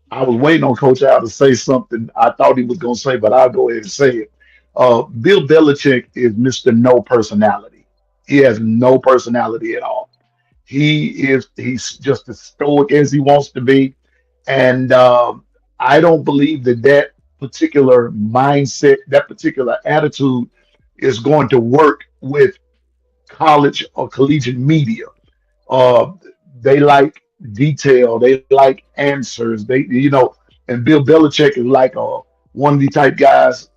I was waiting on Coach Al to say something I thought he was going to say, but I'll go ahead and say it. Bill Belichick is Mr. No personality. He has no personality at all. He's just as stoic as he wants to be, and I don't believe that particular mindset, that particular attitude, is going to work with college or collegiate media. Uh, they like detail. They like answers. And Bill Belichick is like one of the type guys.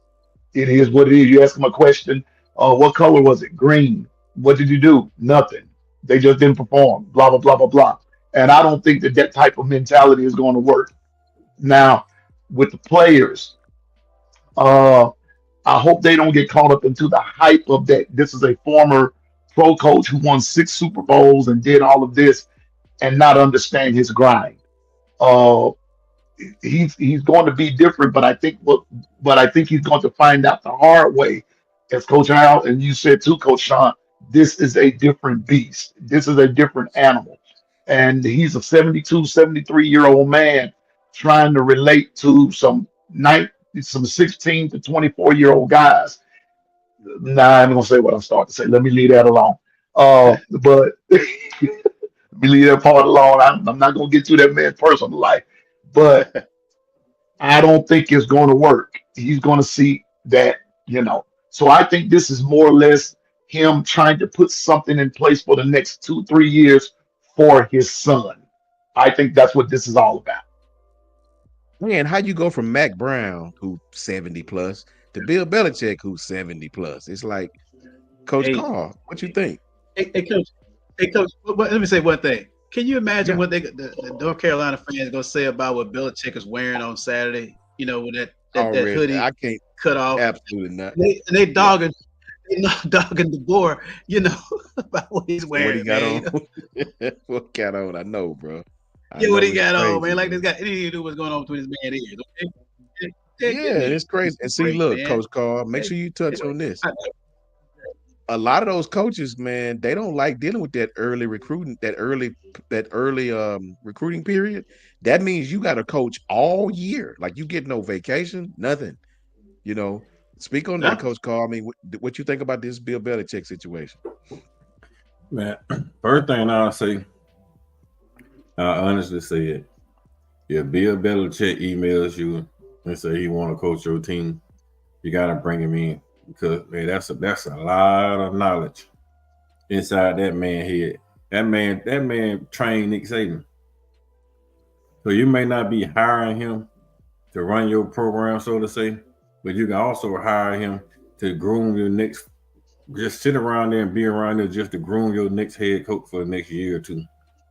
It is what it is. You ask him a question. What color was it? Green. What did you do? Nothing. They just didn't perform. Blah blah blah blah blah. And I don't think that type of mentality is going to work. Now, with the players, uh, I hope they don't get caught up into the hype of that. This is a former pro coach who won 6 Super Bowls and did all of this and not understand his grind. Uh, he's going to be different, but I think he's going to find out the hard way. As Coach Al and you said too, Coach Sean, this is a different beast. This is a different animal. And he's a 72, 73-year-old man trying to relate to some 16 to 24-year-old guys. Nah, I'm gonna say what I'm starting to say. Let me leave that alone. But let me leave that part alone. I'm not gonna get to that man's personal life, but I don't think it's going to work. He's going to see that, you know. So I think this is more or less him trying to put something in place for the next 2, 3 years for his son. I think that's what this is all about. Man, how you go from Mac Brown, who's 70 plus, to Bill Belichick, who's 70 plus? It's like, Coach Hey, Carr, what you think? hey, coach. Hey, coach. Let me say one thing. Can you imagine Yeah, what the North Carolina fans gonna say about what Belichick is wearing on Saturday? With that already. hoodie I can't, cut off. absolutely not. They Yeah. dogging. dogging the board, about what he's What he wearing, got man. on? What got on? I know, bro. I Yeah, what know he it's got on, man. crazy, Like this man. guy, he didn't even know what's going on between his man ears. Okay, Yeah, give me it's crazy. And a see, break, look, man. Coach Carl, make Okay. sure you touch Anyway, on this. I, A lot of those coaches, man, they don't like dealing with that early recruiting, that early recruiting period. That means you got to coach all year. Like you get no vacation, nothing. You know, speak on that, yeah, Coach Carl. I mean, what you think about this Bill Belichick situation? Man, first thing I'll say, I honestly say it. If Bill Belichick emails you and say he want to coach your team, you gotta bring him in because man, that's a lot of knowledge inside that man head. That man trained Nick Saban, so you may not be hiring him to run your program, so to say, but you can also hire him to groom your next. Just sit around there and be around there just to groom your next head coach for the next year or two.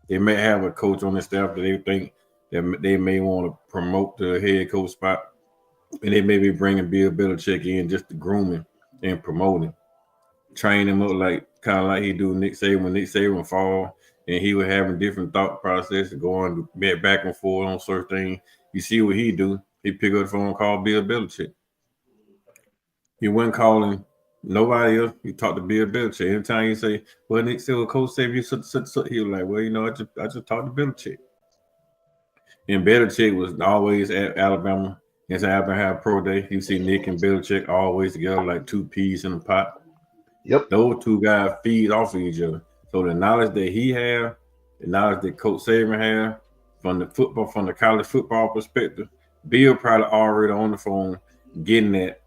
They may have a coach on the staff that they think that they may want to promote the head coach spot, and they may be bringing Bill Belichick in just to groom him and promote him, train him up like kind of like he do Nick Saban when Nick Saban fall, and he was having different thought process going back and forth on certain things. You see what he do? He pick up the phone, and call Bill Belichick. He wasn't calling nobody else. He talked to Bill Belichick. Anytime you say, "Well, Nick said, well, Coach said you such," he was like, "Well, I just talked to Belichick." And Belichick was always at Alabama. As Alabama had pro day, you see Nick and Belichick always together like two peas in a pot. Yep. Those two guys feed off of each other. So the knowledge that he have, the knowledge that Coach Saban have from the college football perspective, Bill probably already on the phone getting that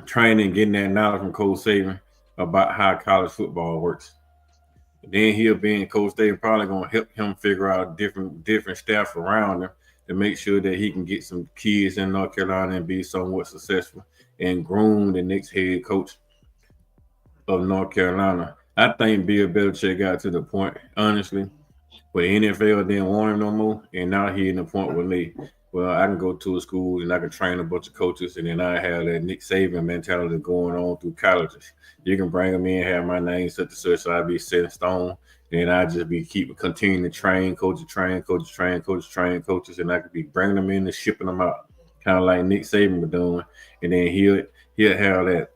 training, getting that knowledge from Coach Saban about how college football works. Then he'll be in Coach Saban probably gonna help him figure out different staff around him to make sure that he can get some kids in North Carolina and be somewhat successful and groom the next head coach of North Carolina. I think Bill Belichick got to the point, honestly, where the NFL didn't want him no more, and now he in the point where well, I can go to a school and I can train a bunch of coaches, and then I have that Nick Saban mentality going on through colleges. You can bring them in, have my name such and such, so I be set in stone, and I just be continuing to train coaches, coaches, and I could be bringing them in and shipping them out, kind of like Nick Saban was doing, and then he'll have that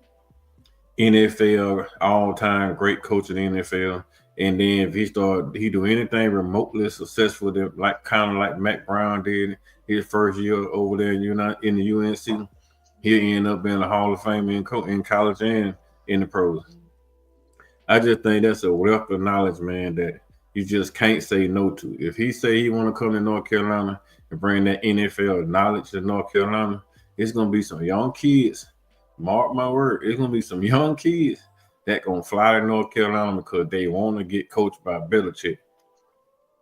NFL all time great coach in the NFL. And then if he do anything remotely successful, that like kind of like Mac Brown did his first year over there in the UNC, he'll end up being a Hall of Fame in college and in the pros. I just think that's a wealth of knowledge, man, that you just can't say no to. If he say he want to come to North Carolina and bring that NFL knowledge to North Carolina, it's gonna be some young kids. Mark my word, it's gonna be some young kids that gonna fly to North Carolina because they want to get coached by Belichick.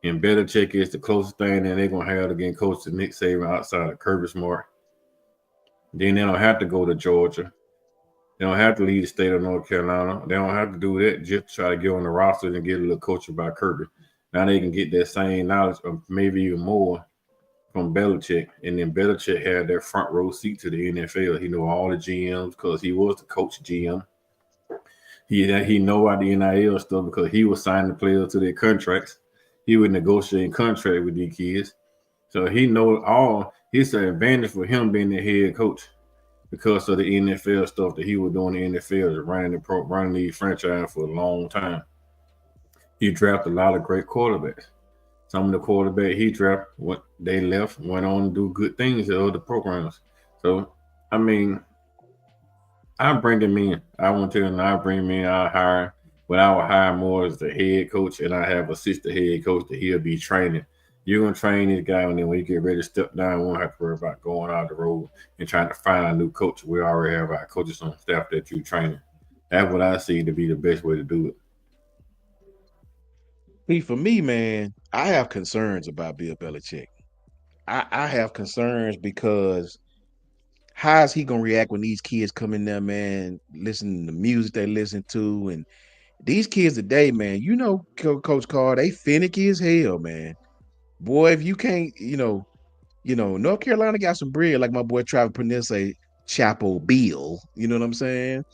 And Belichick is the closest thing that they're gonna have to get coached to Nick Saban outside of Kirby Smart. Then they don't have to go to Georgia. They don't have to leave the state of North Carolina. They don't have to do that just to try to get on the roster and get a little coaching by Kirby. Now they can get that same knowledge, or maybe even more, from Belichick. And then Belichick had that front row seat to the NFL. He knew all the GMs because he was the coach GM. He know about the NIL stuff because he was signing the players to their contracts. He was negotiating contract with these kids. So he know all. It's an advantage for him being the head coach because of the NFL stuff that he was doing in the NFL, running the franchise for a long time. He drafted a lot of great quarterbacks. Some of the quarterbacks he drafted, what they left, went on to do good things at other programs. So, I mean, I bring him in. I won't tell him I bring him in. I hire, but I will hire more as the head coach, and I have assistant head coach that he'll be training. You're gonna train this guy, and then when you get ready to step down, we won't have to worry about going out the road and trying to find a new coach. We already have our coaches on staff that you training. That's what I see to be the best way to do it. See, for me, man, I have concerns about Bill Belichick. I have concerns because how is he gonna react when these kids come in there, man, listening to the music they listen to, and these kids today, man, Coach Carr, they finicky as hell, man. Boy, if you can't, North Carolina got some bread, like my boy Travis Pernell say, Chapo Bill. You know what I'm saying?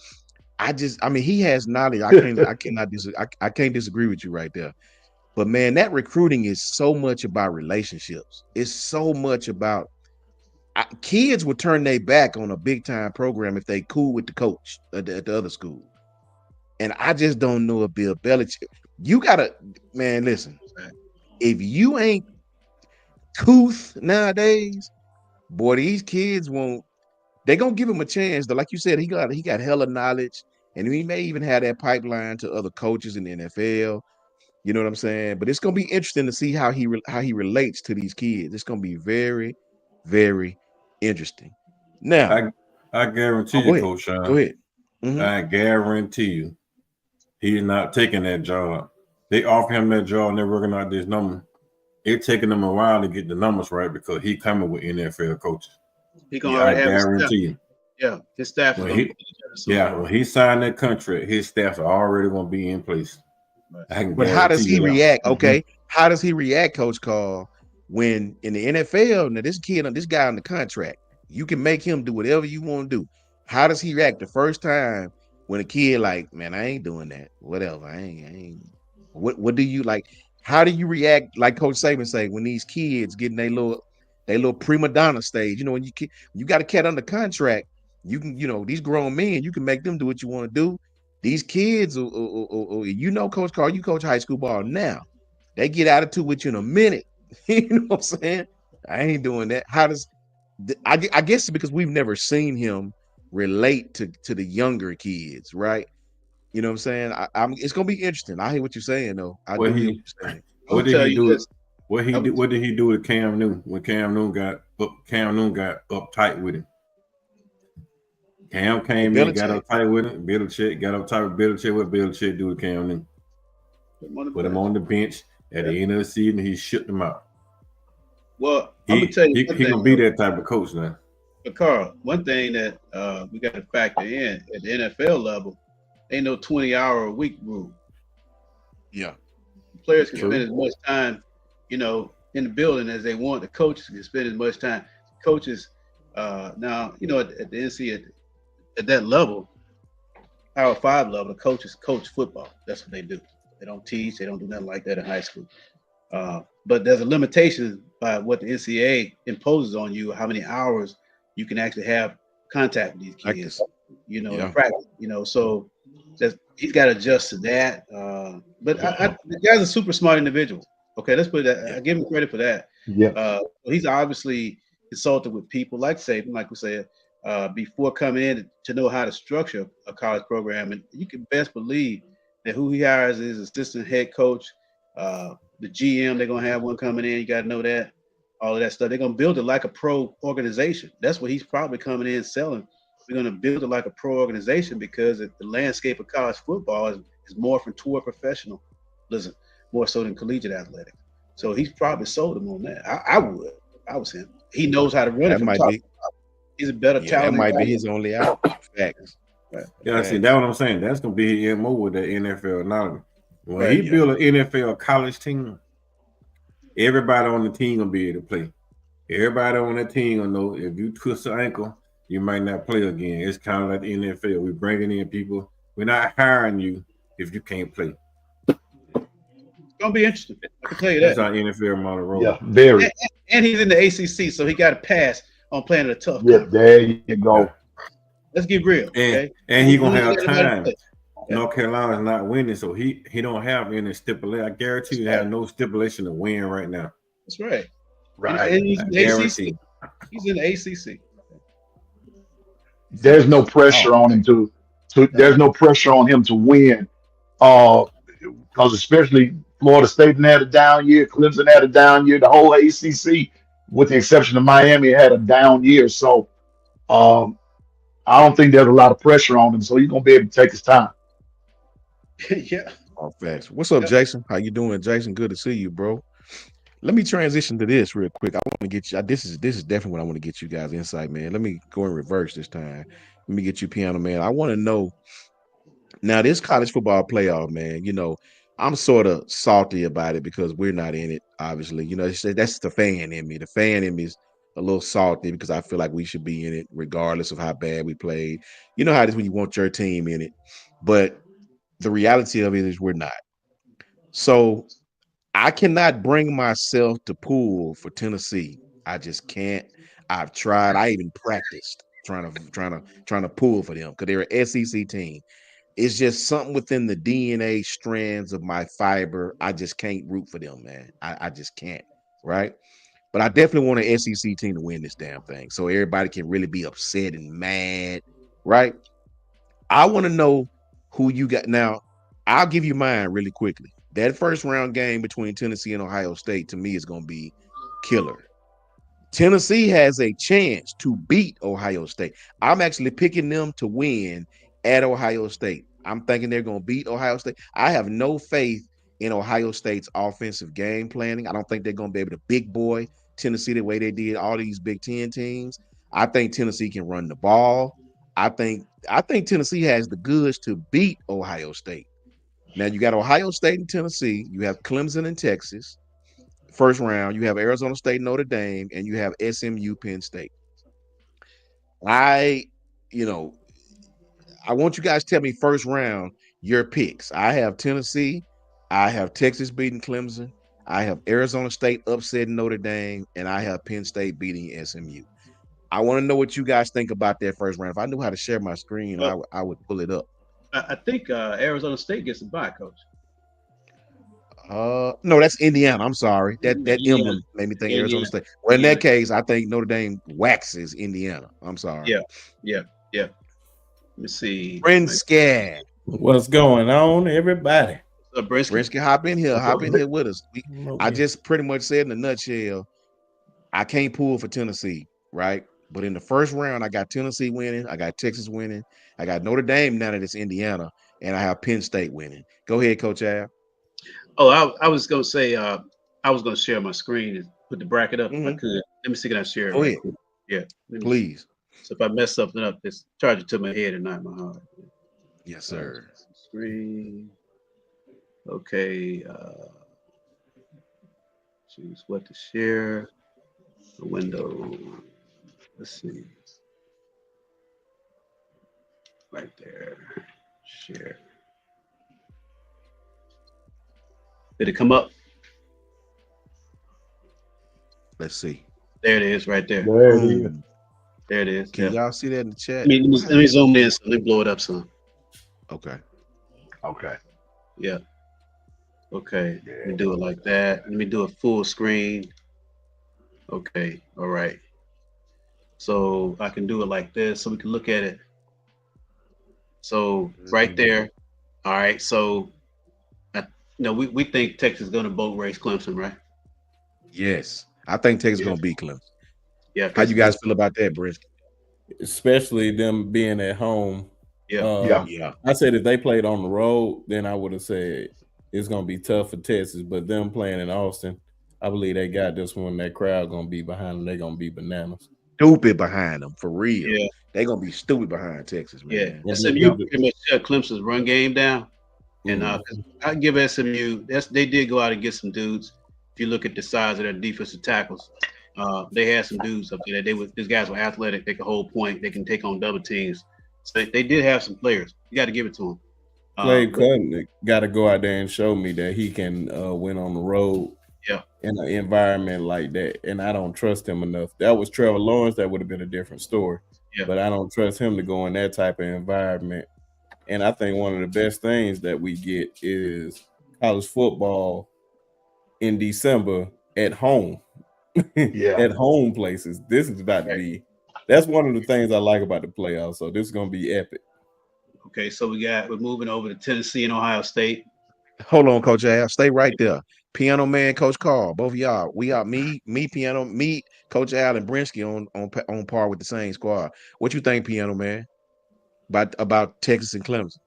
I mean, he has knowledge. I can't disagree with you right there. But man, that recruiting is so much about relationships. It's so much about kids would turn their back on a big time program if they cool with the coach at the other school. And I just don't know if Bill Belichick. You gotta, man, listen. If you ain't couth nowadays, boy, these kids won't. They gonna give him a chance. Though, like you said, he got hella knowledge, and he may even have that pipeline to other coaches in the NFL. You know what I'm saying? But it's gonna be interesting to see how he relates to these kids. It's gonna be very, very interesting. Now, I I guarantee oh, you, go ahead, Coach go Sean. ahead. Hmm. I guarantee you, he's not taking that job. They offer him that job and they're working out this number. It's taking them a while to get the numbers right because he coming with NFL coaches. He gonna Yeah, I already have his staff. guarantee you. Yeah, his staff is When gonna be he together yeah, soon. when he signed that contract, his staff are already gonna be in place. Right. I can But how does guarantee he you that. react? Mhm. Okay, how does he react, Coach Carl, when in the NFL? Now, this guy on the contract, you can make him do whatever you want to do. How does he react the first time when a kid like, man, I ain't doing that. Whatever, I ain't. What do you like? How do you react, like Coach Saban say, when these kids getting they little prima donna stage? You know, when you got a cat under contract, you can, these grown men, you can make them do what you want to do. These kids, Coach Carl, you coach high school ball now. They get attitude with you in a minute. You know what I'm saying? I ain't doing that. How does I guess it's because we've never seen him relate to the younger kids, right? You know what I'm saying? It's gonna be interesting. I hear what you're saying, though. I What do hear what he you're saying. I'm what gonna did tell he you do? this. What did he do with Cam Newton when Cam Newton got uptight with him? Cam With came in, got Belichick, uptight with him. Belichick got uptight with Belichick. What Belichick do to Cam Newton? I'm on the Put him bench. on the bench at Yeah. the end of the season. He shipped him out. Well, I'm gonna He tell you he one he thing gonna be though. that type of coach now. But Carl, one thing that we got to factor in at the NFL level, ain't no 20-hour a week rule. yeah, Players can spend True. as much time, in the building as they want. The coaches can spend as much time. Coaches, now, at the NC at that level, Power Five level, the coaches coach football. That's what they do. They don't teach. They don't do nothing like that in high school. But there's a limitation by what the NCAA imposes on you, how many hours you can actually have contact with these kids, practice. in Yeah, practice, so he's got to adjust to that. But the guy's a super smart individual. Okay, let's put that. yeah. I give him credit for that. Yeah. He's obviously consulted with people like we said, before coming in to know how to structure a college program, and you can best believe that who he hires is assistant head coach, the GM. They're gonna have one coming in. You got to know that all of that stuff. They're gonna build it like a pro organization. That's what he's probably coming in selling. We're gonna build it like a pro organization because the landscape of college football is morphing toward professionalism, more so than collegiate athletics. So he's probably sold him on that. I would. I was him. He knows how to run it That from might top. be. He's a better Yeah, that talented might be guy. his only out. Facts. Right. Yeah, see, Facts. that's what I'm saying. That's gonna be his MO with the NFL knowledge. When he Right. Yeah. build an NFL college team, everybody on the team gonna be able to play. Everybody on that team gonna know if you twist an ankle, you might not play again. It's kind of like the NFL. We're bringing in people. We're not hiring you if you can't play. It's gonna be interesting. I can tell you That's that. how NFL model Yeah. roll. Very. And he's in the ACC, so he got to pass on playing in a tough Yeah. conference. There you go. Yeah, Let's get real, okay? and he Who gonna ain't have got nobody to time. play? Yeah. North Carolina's not winning, so he don't have any stipulation. I guarantee That's you, right. have no stipulation to win right now. That's right. Right. And he's I in the ACC. guarantee. He's in the ACC. There's no pressure Oh, on him to no. there's no pressure on him to win. Because especially Florida State had a down year, Clemson had a down year, the whole ACC, with the exception of Miami, had a down year. So um, I don't think there's a lot of pressure on him. So he's gonna be able to take his time. Yeah. All facts. What's up, Yeah. Jason? How you doing, Jason? Good to see you, bro. Let me transition to this real quick. I want to get you. This is definitely what I want to get you guys insight, man. Let me go in reverse this time. Let me get you, piano man. I want to know now this college football playoff, man. I'm sort of salty about it because we're not in it. Obviously, that's the fan in me. The fan in me a little salty because I feel like we should be in it regardless of how bad we played. You know how it is when you want your team in it, but the reality of it is we're not. So I cannot bring myself to pull for Tennessee. I just can't. I've tried. I even practiced trying to pull for them because they're an SEC team. It's just something within the DNA strands of my fiber. I just can't root for them, man. I just can't. Right. But I definitely want an SEC team to win this damn thing so everybody can really be upset and mad. Right. I want to know who you got. Now, I'll give you mine really quickly. That first round game between Tennessee and Ohio State to me is going to be killer. Tennessee has a chance to beat Ohio State. I'm actually picking them to win at Ohio State. I'm thinking they're going to beat Ohio State. I have no faith in Ohio State's offensive game planning. I don't think they're going to be able to big boy Tennessee the way they did all these Big Ten teams. I think Tennessee can run the ball. I think Tennessee has the goods to beat Ohio State. Now you got Ohio State and Tennessee. You have Clemson and Texas first round. You have Arizona State, Notre Dame, and you have SMU, Penn State. I, you know, I want you guys to tell me first round your picks. I have Tennessee. I have Texas beating Clemson. I have Arizona State upsetting Notre Dame, and I have Penn State beating SMU. I want to know what you guys think about that first round. If I knew how to share my screen, Well, I would pull it up. I think Arizona State gets a bye, coach. No, that's Indiana. I'm sorry. That Indiana, emblem made me think Arizona Indiana, State. Well, in Indiana. that case, I think Notre Dame waxes Indiana. I'm sorry. Yeah, yeah, yeah. Let me see. Brinsky. What's going on, everybody? Brinsky. Brinsky, hop in here. What's Hop up, in Vic? here with us. I'm over I here. just pretty much said in a nutshell, I can't pull for Tennessee, right? But in the first round, I got Tennessee winning. I got Texas winning. I got Notre Dame now that it's Indiana, and I have Penn State winning. Go ahead, Coach Al. Oh, I was gonna say I was gonna share my screen and put the bracket up if I Mm-hmm. could. Let me see, can I share it Go right ahead, quick? Yeah. Let me see. please. So if I mess something up, just charge it to my head and not my heart. Yes, sir. Screen. Okay. Choose what to share. The window. Let's see. Right there. Share. Did it come up? Let's see. There it is, right there. There it is. Boom. There it is. Can Yeah. y'all see that in the chat? Let me zoom in some. Let me blow it up some. Okay. Okay. Yeah. Okay. Let me Yeah. do it like that. Let me do a full screen. Okay. All right. So I can do it like this so we can look at it. So right there. All right. So we think Texas is gonna boat race Clemson, right? Yes. I think Texas Yes. gonna beat Clemson. Yeah. How you guys feel about that, Brisk? Especially them being at home. Yeah. Yeah. Yeah. I said if they played on the road, then I would have said it's gonna be tough for Texas. But them playing in Austin, I believe they got this one. That crowd gonna be behind them. They're gonna be bananas. Stupid behind them, for real. Yeah. They gonna be stupid behind Texas, Yeah. man. SMU pretty much shut Clemson's run game down. And I give SMU they did go out and get some dudes. If you look at the size of their defensive tackles, they had some dudes up there. These guys were athletic. They could hold point. They can take on double teams. So they did have some players. You got to give it to them. Clay Cutler got to go out there and show me that he can win on the road. Yeah. In an environment like that, and I don't trust him enough. That was Trevor Lawrence. That would have been a different story. Yeah. But I don't trust him to go in that type of environment. And I think one of the best things that we get is college football in December at home. Yeah. At home places. This is about to be. That's one of the things I like about the playoffs. So this is going to be epic. Okay, so we're moving over to Tennessee and Ohio State. Hold on, Coach Al. Stay right there. Piano Man, Coach Carl, both of y'all. We are me, Piano, me, Coach Al, and Brinsky on par with the same squad. What you think, Piano Man, about Texas and Clemson?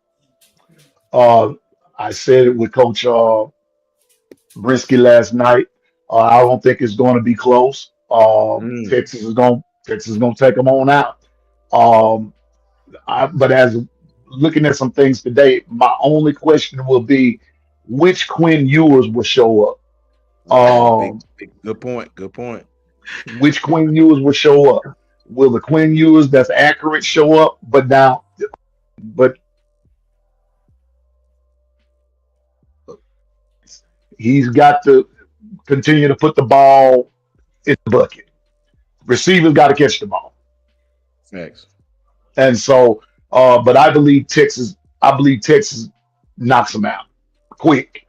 I said it with Coach Brinsky last night. I don't think it's going to be close. Texas is going to take them on out. Um, but as looking at some things today, my only question will be which Quinn Ewers will show up. Big, good point. Good point. Which Quinn Ewers will show up? Will the Quinn Ewers that's accurate show up? But he's got to continue to put the ball in the bucket. Receivers got to catch the ball, Facts. and so. But I believe Texas. I believe Texas knocks them out quick.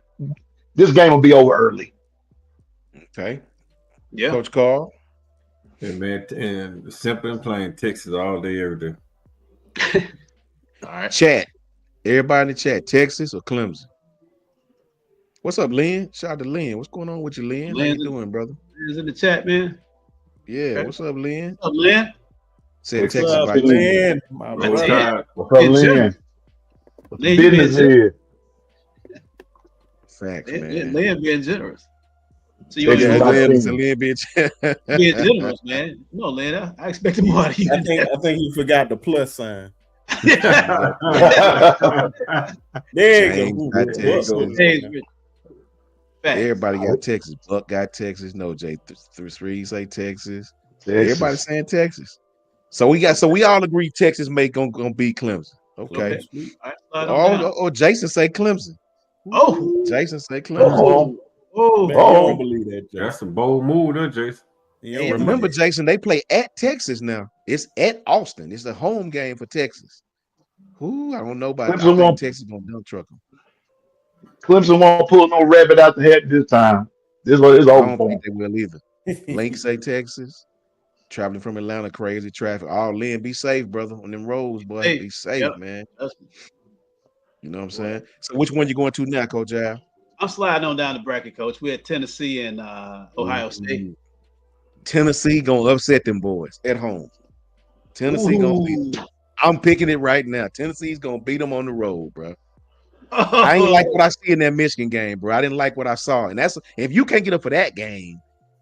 This game will be over early. Okay. Yeah. Coach Carl. And man, and simple and plain, Texas all day, every day. All right. Chat. Everybody in the chat. Texas or Clemson? What's up, Lynn? Shout out to Lynn. What's going on with you, Lynn? How you doing, brother? Is in the chat, man. Yeah. Okay. What's up, Lynn? What's up, Lynn? Said What's Texas up, by 10. Lynn? My What's brother. up? What's up, Lynn? Lynn, you being Business generous. here. Facts, man. Lynn being generous. So you Texas Yeah, ain't by Lynn, 10. it's a Lynn bitch. being generous, man. No, Lynn, I expected more out of you. I think he forgot the plus sign. There you James go. got There you Texas. go. Facts. Everybody got Texas. Buck got Texas. No, J through three say Texas. Texas. Everybody saying Texas. So we all agree Texas gonna beat Clemson. Okay. All right, slide on down. Oh, Jason say Clemson. Oh. Jason say Clemson. Oh, Oh. Man, you don't believe that, Jay. That's a bold move, there, Jason. You don't Hey, believe Remember, that. Jason, they play at Texas now. It's at Austin. It's a home game for Texas. Who I don't know about. I Clemson think won't. Texas gonna dump truck them. Clemson won't pull no rabbit out the hat this time. This one is I over don't for think them. they will either. Link say Texas. Traveling from Atlanta, crazy traffic. Oh, Lynn, be safe, brother. On them roads, boy. Hey, Be safe, yep. man. That's- You know what I'm saying? So which one you going to now, Coach Al? I'm sliding on down the bracket, coach. We had Tennessee and Ohio State. Tennessee gonna upset them boys at home. Tennessee gonna beat Ooh. them. I'm picking it right now. Tennessee's gonna beat them on the road, bro. I ain't like what I see in that Michigan game, bro. I didn't like what I saw, and that's if you can't get up for that game.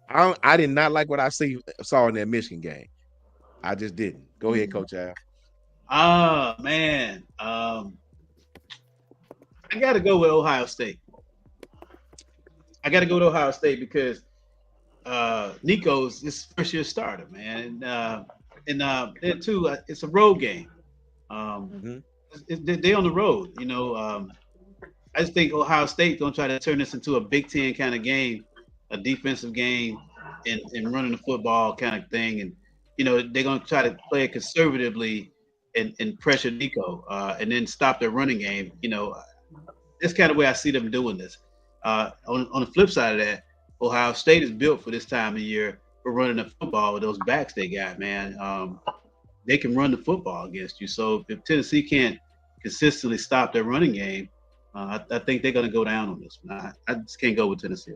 I did not like what I saw in that Michigan game. I just didn't. Go ahead, Coach Al. Ah, man. I got to go with Ohio State. I got to go with Ohio State because Nico's his first year starter, man, and then too, it's a road game. They on the road, you know. I just think Ohio State gonna try to turn this into a Big Ten kind of game, a defensive game, and running the football kind of thing, and you know they're gonna try to play it conservatively and pressure Nico, and then stop their running game. You know, that's kind of where I see them doing this. On the flip side of that, Ohio State is built for this time of year for running the football with those backs they got, man. They can run the football against you. So if Tennessee can't consistently stop their running game, I think they're going to go down on this one. I just can't go with Tennessee.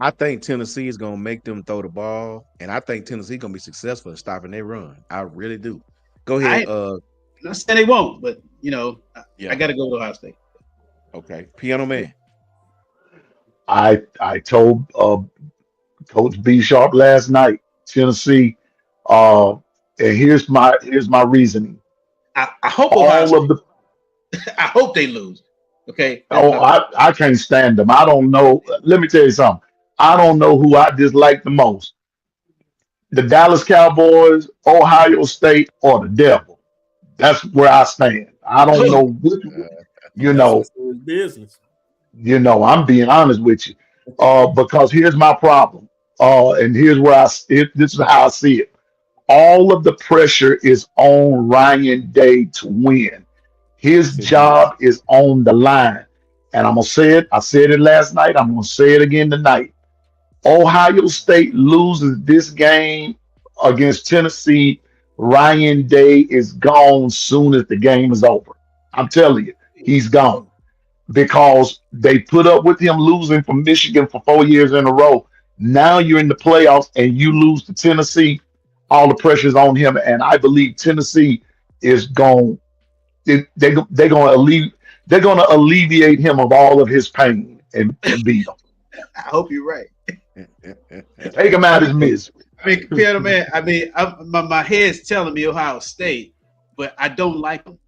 I think Tennessee is gonna make them throw the ball, and I think Tennessee gonna be successful in stopping their run. I really do. Go ahead. I'm not saying they won't, but you know, Yeah. I got to go with Ohio State. Okay, Piano Man. I told Coach B Sharp last night, Tennessee, and here's my reasoning. I hope Ohio All of State. the I hope they lose. Okay. I can't stand them. I don't know. Let me tell you something. I don't know who I dislike the most. The Dallas Cowboys, Ohio State, or the devil. That's where I stand. I don't know which, you That's know, his business. I'm being honest with you. Because here's my problem. And here's where this is how I see it. All of the pressure is on Ryan Day to win. His job is on the line. And I'm gonna say it. I said it last night. I'm gonna say it again tonight. Ohio State loses this game against Tennessee. Ryan Day is gone soon as the game is over. I'm telling you, he's gone because they put up with him losing from Michigan for 4 years in a row. Now you're in the playoffs and you lose to Tennessee. All the pressure's on him, and I believe Tennessee is going. They're going to alleviate him of all of his pain and beat him. I hope you're right. Take him out of his misery. I mean, Piano Man. I mean, my head's telling me Ohio State, but I don't like them.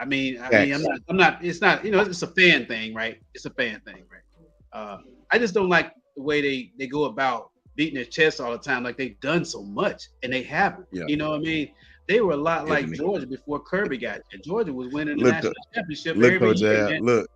I mean, I'm not. It's not. You know, it's a fan thing, right? It's a fan thing, right? I just don't like the way they go about beating their chest all the time like they've done so much, and they haven't. Yeah. You know what I mean? They were a lot like Ebony. Georgia before Kirby got there. Georgia was winning the Look, national championship look, every Coach year, Al. man. Look.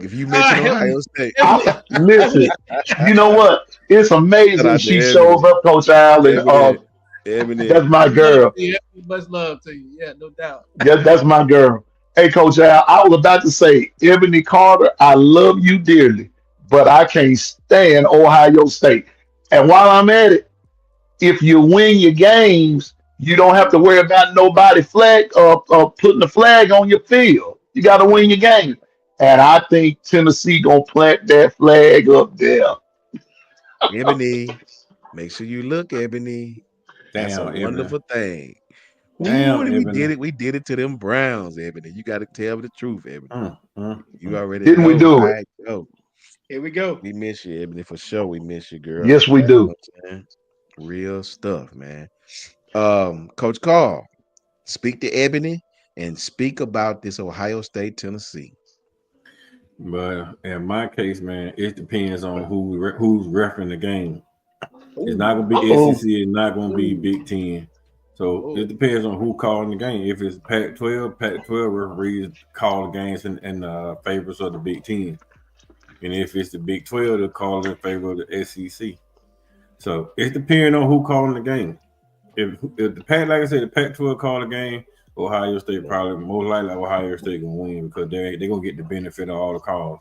If you Ah, mention Ohio State, Ebony, Listen, Ebony, you know what? It's shout amazing. out to She shows Ebony. up, Coach Al, and Ebony. Ebony. that's my much love girl. to you. Ebony, much love to you. Yeah, no doubt. That's my girl. Hey, Coach Al, I was about to say, Ebony Carter, I love you dearly, but I can't stand Ohio State. And while I'm at it, if you win your games, you don't have to worry about nobody putting the flag on your field. You got to win your game. And I think Tennessee gonna plant that flag up there. Ebony. Make sure you look, Ebony. That's a Damn, Ebony. wonderful thing. Ooh, Damn, we Ebony. did it. We did it to them Browns, Ebony. You got to tell me the truth, Ebony. Mm, mm, You mm. already Didn't we know do how it? it go. Here we go. We miss you, Ebony, for sure. We miss you, girl. Yes, we You know do. what I'm saying? Real stuff, man. Coach Carl, speak to Ebony and speak about this Ohio State, Tennessee. But in my case, man, it depends on who's refereeing the game. It's not gonna be Uh-oh. SEC. It's not gonna be Ooh, Big Ten. So ooh. it depends on who calling the game. If it's Pac-12, Pac-12 referees call the games in favors of the Big Ten, and if it's the Big 12, they'll call in favor of the SEC. So it depends on who calling the game. If the Pac, like I said, the Pac-12 call the game, Ohio State probably most likely Ohio State gonna win because they're gonna get the benefit of all the calls.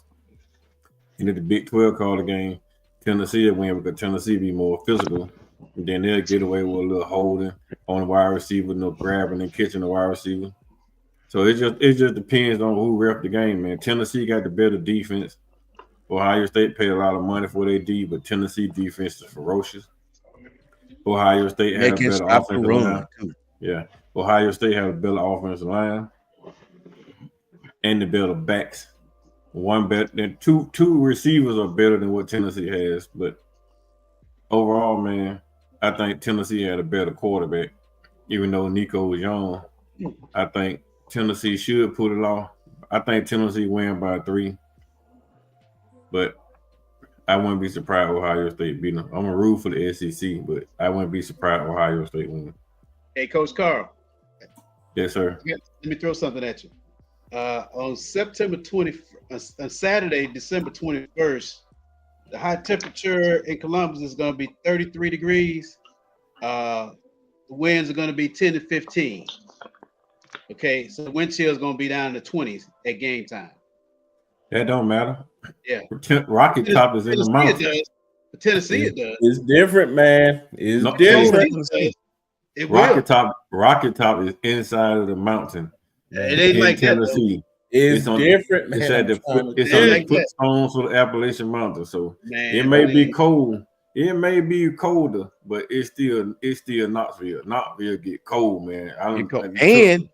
And if the Big 12 call the game, Tennessee will win because Tennessee be more physical. And then they'll get away with a little holding on the wide receiver, no grabbing and catching the wide receiver. So it just depends on who ref the game, man. Tennessee got the better defense. Ohio State paid a lot of money for their D, but Tennessee defense is ferocious. Ohio State They had a can better stop the offensive line. run too. Yeah. Ohio State had a better offensive line and the better backs. One better than two receivers are better than what Tennessee has. But overall, man, I think Tennessee had a better quarterback. Even though Nico was young, I think Tennessee should put it off. I think Tennessee win by 3. But I wouldn't be surprised Ohio State beat them. I'm a root for the SEC, but I wouldn't be surprised Ohio State win. Hey, Coach Carl, Yes, sir. let me throw something at you. On September 20, on Saturday, December 21st, the high temperature in Columbus is going to be 33 degrees. The winds are going to be 10 to 15. Okay, so the wind chill is going to be down in the 20s at game time. That don't matter. Yeah. Rocky Top is in the Tennessee it mountain. does. For Tennessee it does. It's different, man. It's No, different. Tennessee it Rocky will. Top is inside of the mountain It ain't in like that, though. Tennessee. It's on different, man. It's at the I'm trying to it's tell on you. the Like that. footstones of the Appalachian Mountain. So Man, it may be man. cold. It may be colder, but it's still Knoxville. Knoxville get cold, man. And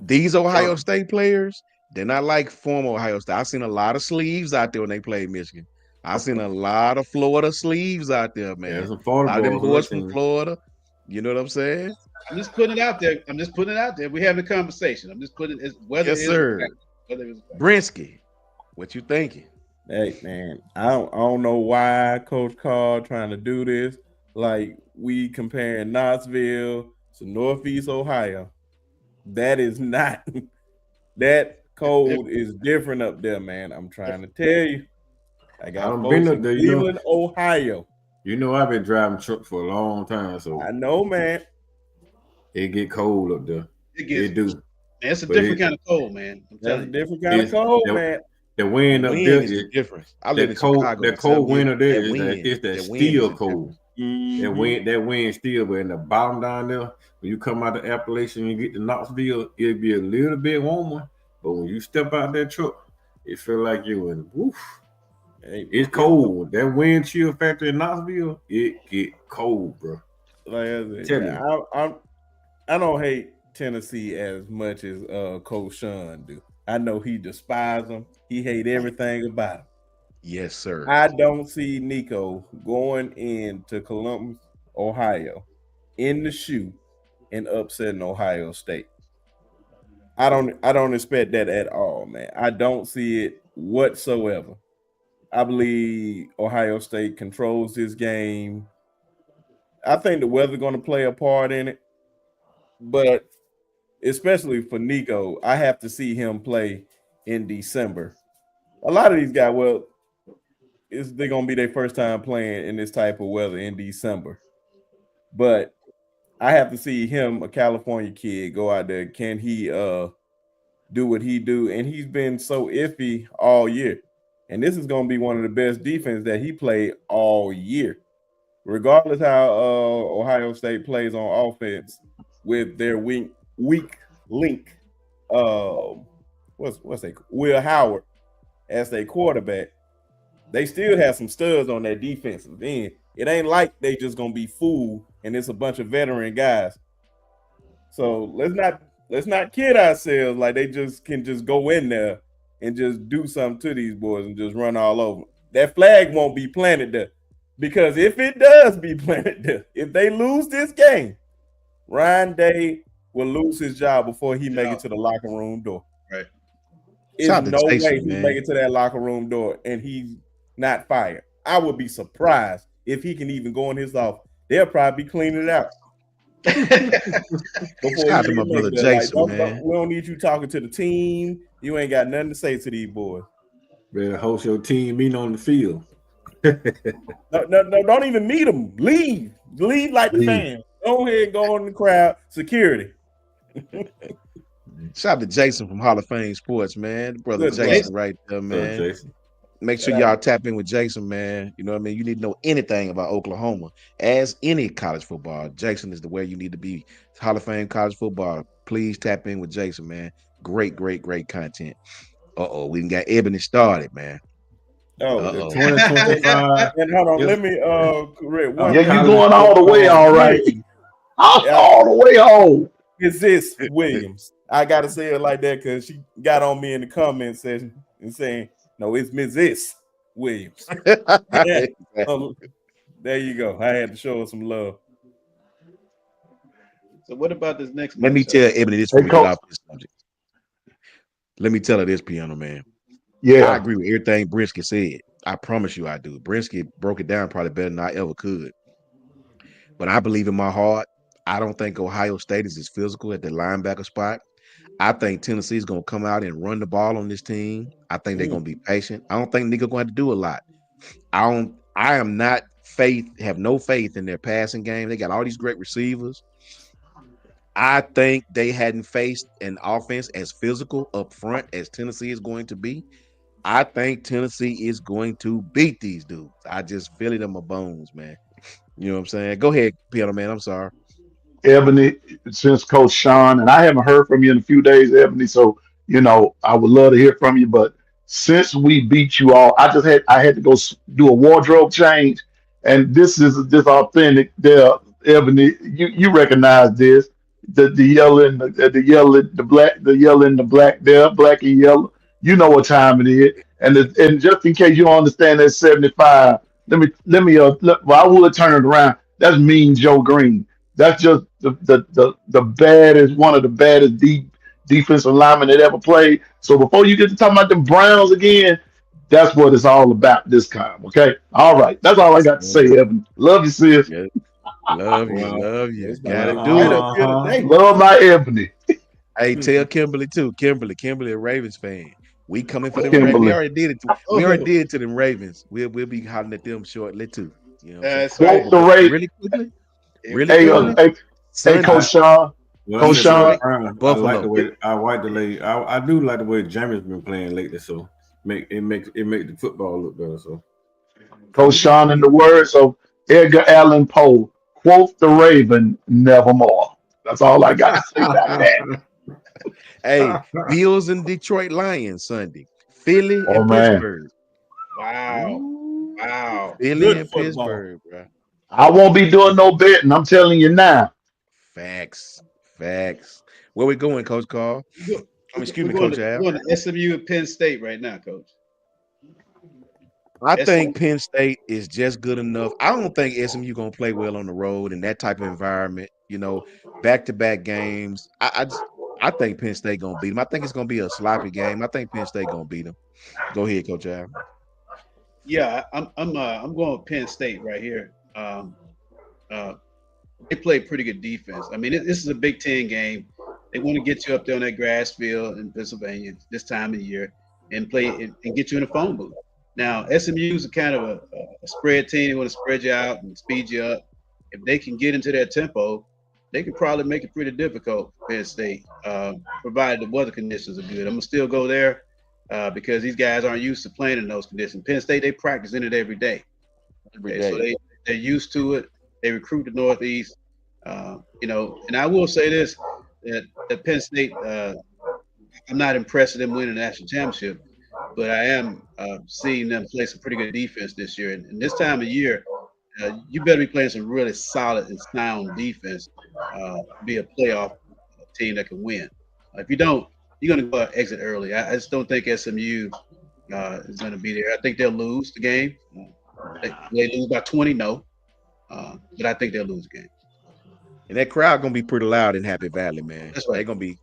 these Ohio Trust me. State players, they're not like former Ohio State. I've seen a lot of sleeves out there when they play Michigan. I've seen a lot of Florida sleeves out there, man. There's some A Florida lot of them boys on boys that from team. Florida. You know what I'm saying? I'm just putting it out there. We're having a conversation. I'm just putting it whether Yes, it's sir. whether it's Brinsky, what you thinking? Hey, man, I don't know why Coach Carl trying to do this. Like, we comparing Knoxville to Northeast Ohio. That is not, that cold is different up there, man. I'm trying to tell you. I I got done been folks up in there, Cleveland, Ohio. I've been driving truck for a long time, so I know, man. it get cold up there. it gets It do. man, it's a But different kind of cold, man. I'm That's a telling you. different kind of It's cold, the, man. the wind The up wind there is the is difference. I lived in that cold. Chicago That for cold 7 years. wind up there That is wind, that that wind is steel the cold. difference. Mhm. That wind still, but in the bottom down there, when you come out of Appalachian and you get to Knoxville, it'll be a little bit warmer. But when you step out that truck, it feel like you in woof. Hey, It's cold. That wind chill factor in Knoxville, it get cold, bro. like I said, Tell man, you. I don't hate Tennessee as much as Coach Sean do. I know he despises them. He hate everything about him. Yes, sir. I don't see Nico going into Columbus, Ohio, in the shoe and upsetting Ohio State. I don't expect that at all, man. I don't see it whatsoever. I believe Ohio State controls this game I think the weather's going to play a part in it, but especially for Nico, I have to see him play in December. A lot of these guys, well, they're going to be their first time playing in this type of weather in December. But I have to see him, a California kid, go out there. Can he do what he do? And he's been so iffy all year. And this is going to be one of the best defense that he played all year. Regardless how Ohio State plays on offense with their weak link, Will Howard as their quarterback, they still have some studs on that defensive end. It ain't like they just gonna be fooled and it's a bunch of veteran guys. So let's not kid ourselves like they just can just go in there and just do something to these boys and just run all over. That flag won't be planted there. Because if it does be planted there, if they lose this game, Ryan Day will lose his job before he make it to the locker room door. Right. There's no way he make it to that locker room door and he's not fired. I would be surprised if he can even go in his office. They'll probably be cleaning it out. Shout out to my brother Jason, like, man. We don't need you talking to the team. You ain't got nothing to say to these boys. Better host your team meeting on the field. No, don't even meet them. Leave like the fans. Go ahead and go in the crowd. Security. Shout out to Jason from Hall of Fame Sports, man. Brother Jason right there, man. Jason. Make sure y'all tap in with Jason, man. You know what I mean? You need to know anything about Oklahoma. As any college football, Jason is the way you need to be. Hall of Fame college football. Please tap in with Jason, man. Great content. We done got Ebony started, man. Oh, 2025. And hold on, let me correct one. Yeah, you going all the way, all right. All the way home. Is this Williams? I gotta say it like that because she got on me in the comment section and saying, "No, it's Mrs. Williams." There you go. I had to show her some love. So, what about this next? Let me tell Ebony this before we get off this subject. Let me tell her this, Piano Man. Yeah, I agree with everything Brinsky said. I promise you I do. Brinsky broke it down probably better than I ever could. But I believe in my heart, I don't think Ohio State is as physical at the linebacker spot. I think Tennessee is going to come out and run the ball on this team. I think they're going to be patient. I don't think Nico going to have to do a lot. I have no faith in their passing game. They got all these great receivers. I think they hadn't faced an offense as physical up front as Tennessee is going to be. I think Tennessee is going to beat these dudes. I just feel it in my bones, man. You know what I'm saying? Go ahead, Piano Man. I'm sorry. Ebony, since Coach Sean, and I haven't heard from you in a few days, Ebony. So I would love to hear from you. But since we beat you all, I had to go do a wardrobe change, and this is this authentic. There, Ebony, you recognize this? The yellow and the yellow, the yellow and the black there, black and yellow. You know what time it is. And just in case you don't understand that 75, well, I will turn it around. That's Mean Joe Green. That's just the baddest, one of the baddest defensive linemen that ever played. So before you get to talking about the Browns again, that's what it's all about this time. Okay. All right. That's all I got to say, Evan. Love you, sis. Yeah. Love you. Gotta do it. Love my Ebony. Hey, tell Kimberly too. Kimberly, a Ravens fan. We coming for them Ravens. We already did it. We already did it to them Ravens. We'll be hollering at them shortly too. You know, that's right. Really quickly. Hey, Coach Sean. Coach Sean. I do like the way Jamie's been playing lately. So make the football look better. So Coach Sean, in the words of Edgar Allan Poe, quote the Raven, nevermore. That's all I got to say about that. Hey, Bills and Detroit Lions Sunday. Philly and Pittsburgh. Wow. Philly Good and football. Pittsburgh, bro. I won't be doing no betting. I'm telling you now. Facts. Where we going, Coach Carl? Excuse me, Coach Al. We're going to SMU and Penn State right now, Coach. I think Penn State is just good enough. I don't think SMU gonna play well on the road in that type of environment. Back-to-back games. I think Penn State gonna beat them. I think it's gonna be a sloppy game. I think Penn State gonna beat them. Go ahead, Coach Al. Yeah, I'm going with Penn State right here. they play pretty good defense. I mean, this is a Big Ten game. They want to get you up there on that grass field in Pennsylvania this time of year and play and get you in a phone booth. Now, SMU is a kind of a spread team. They want to spread you out and speed you up. If they can get into that tempo, they could probably make it pretty difficult for Penn State, provided the weather conditions are good. I'm gonna still go there because these guys aren't used to playing in those conditions. Penn State, they practice in it every day. every Okay, so day. they're used to it. They recruit the Northeast. And I will say this that Penn State, I'm not impressed with them winning the national championship, but I am seeing them play some pretty good defense this year. And this time of year, you better be playing some really solid and sound defense to be a playoff team that can win. If you don't, you're going to go exit early. I just don't think SMU is going to be there. I think they'll lose the game. They lose by 20, no, but I think they'll lose the game. And that crowd gonna be pretty loud in Happy Valley, man. That's They're right. gonna be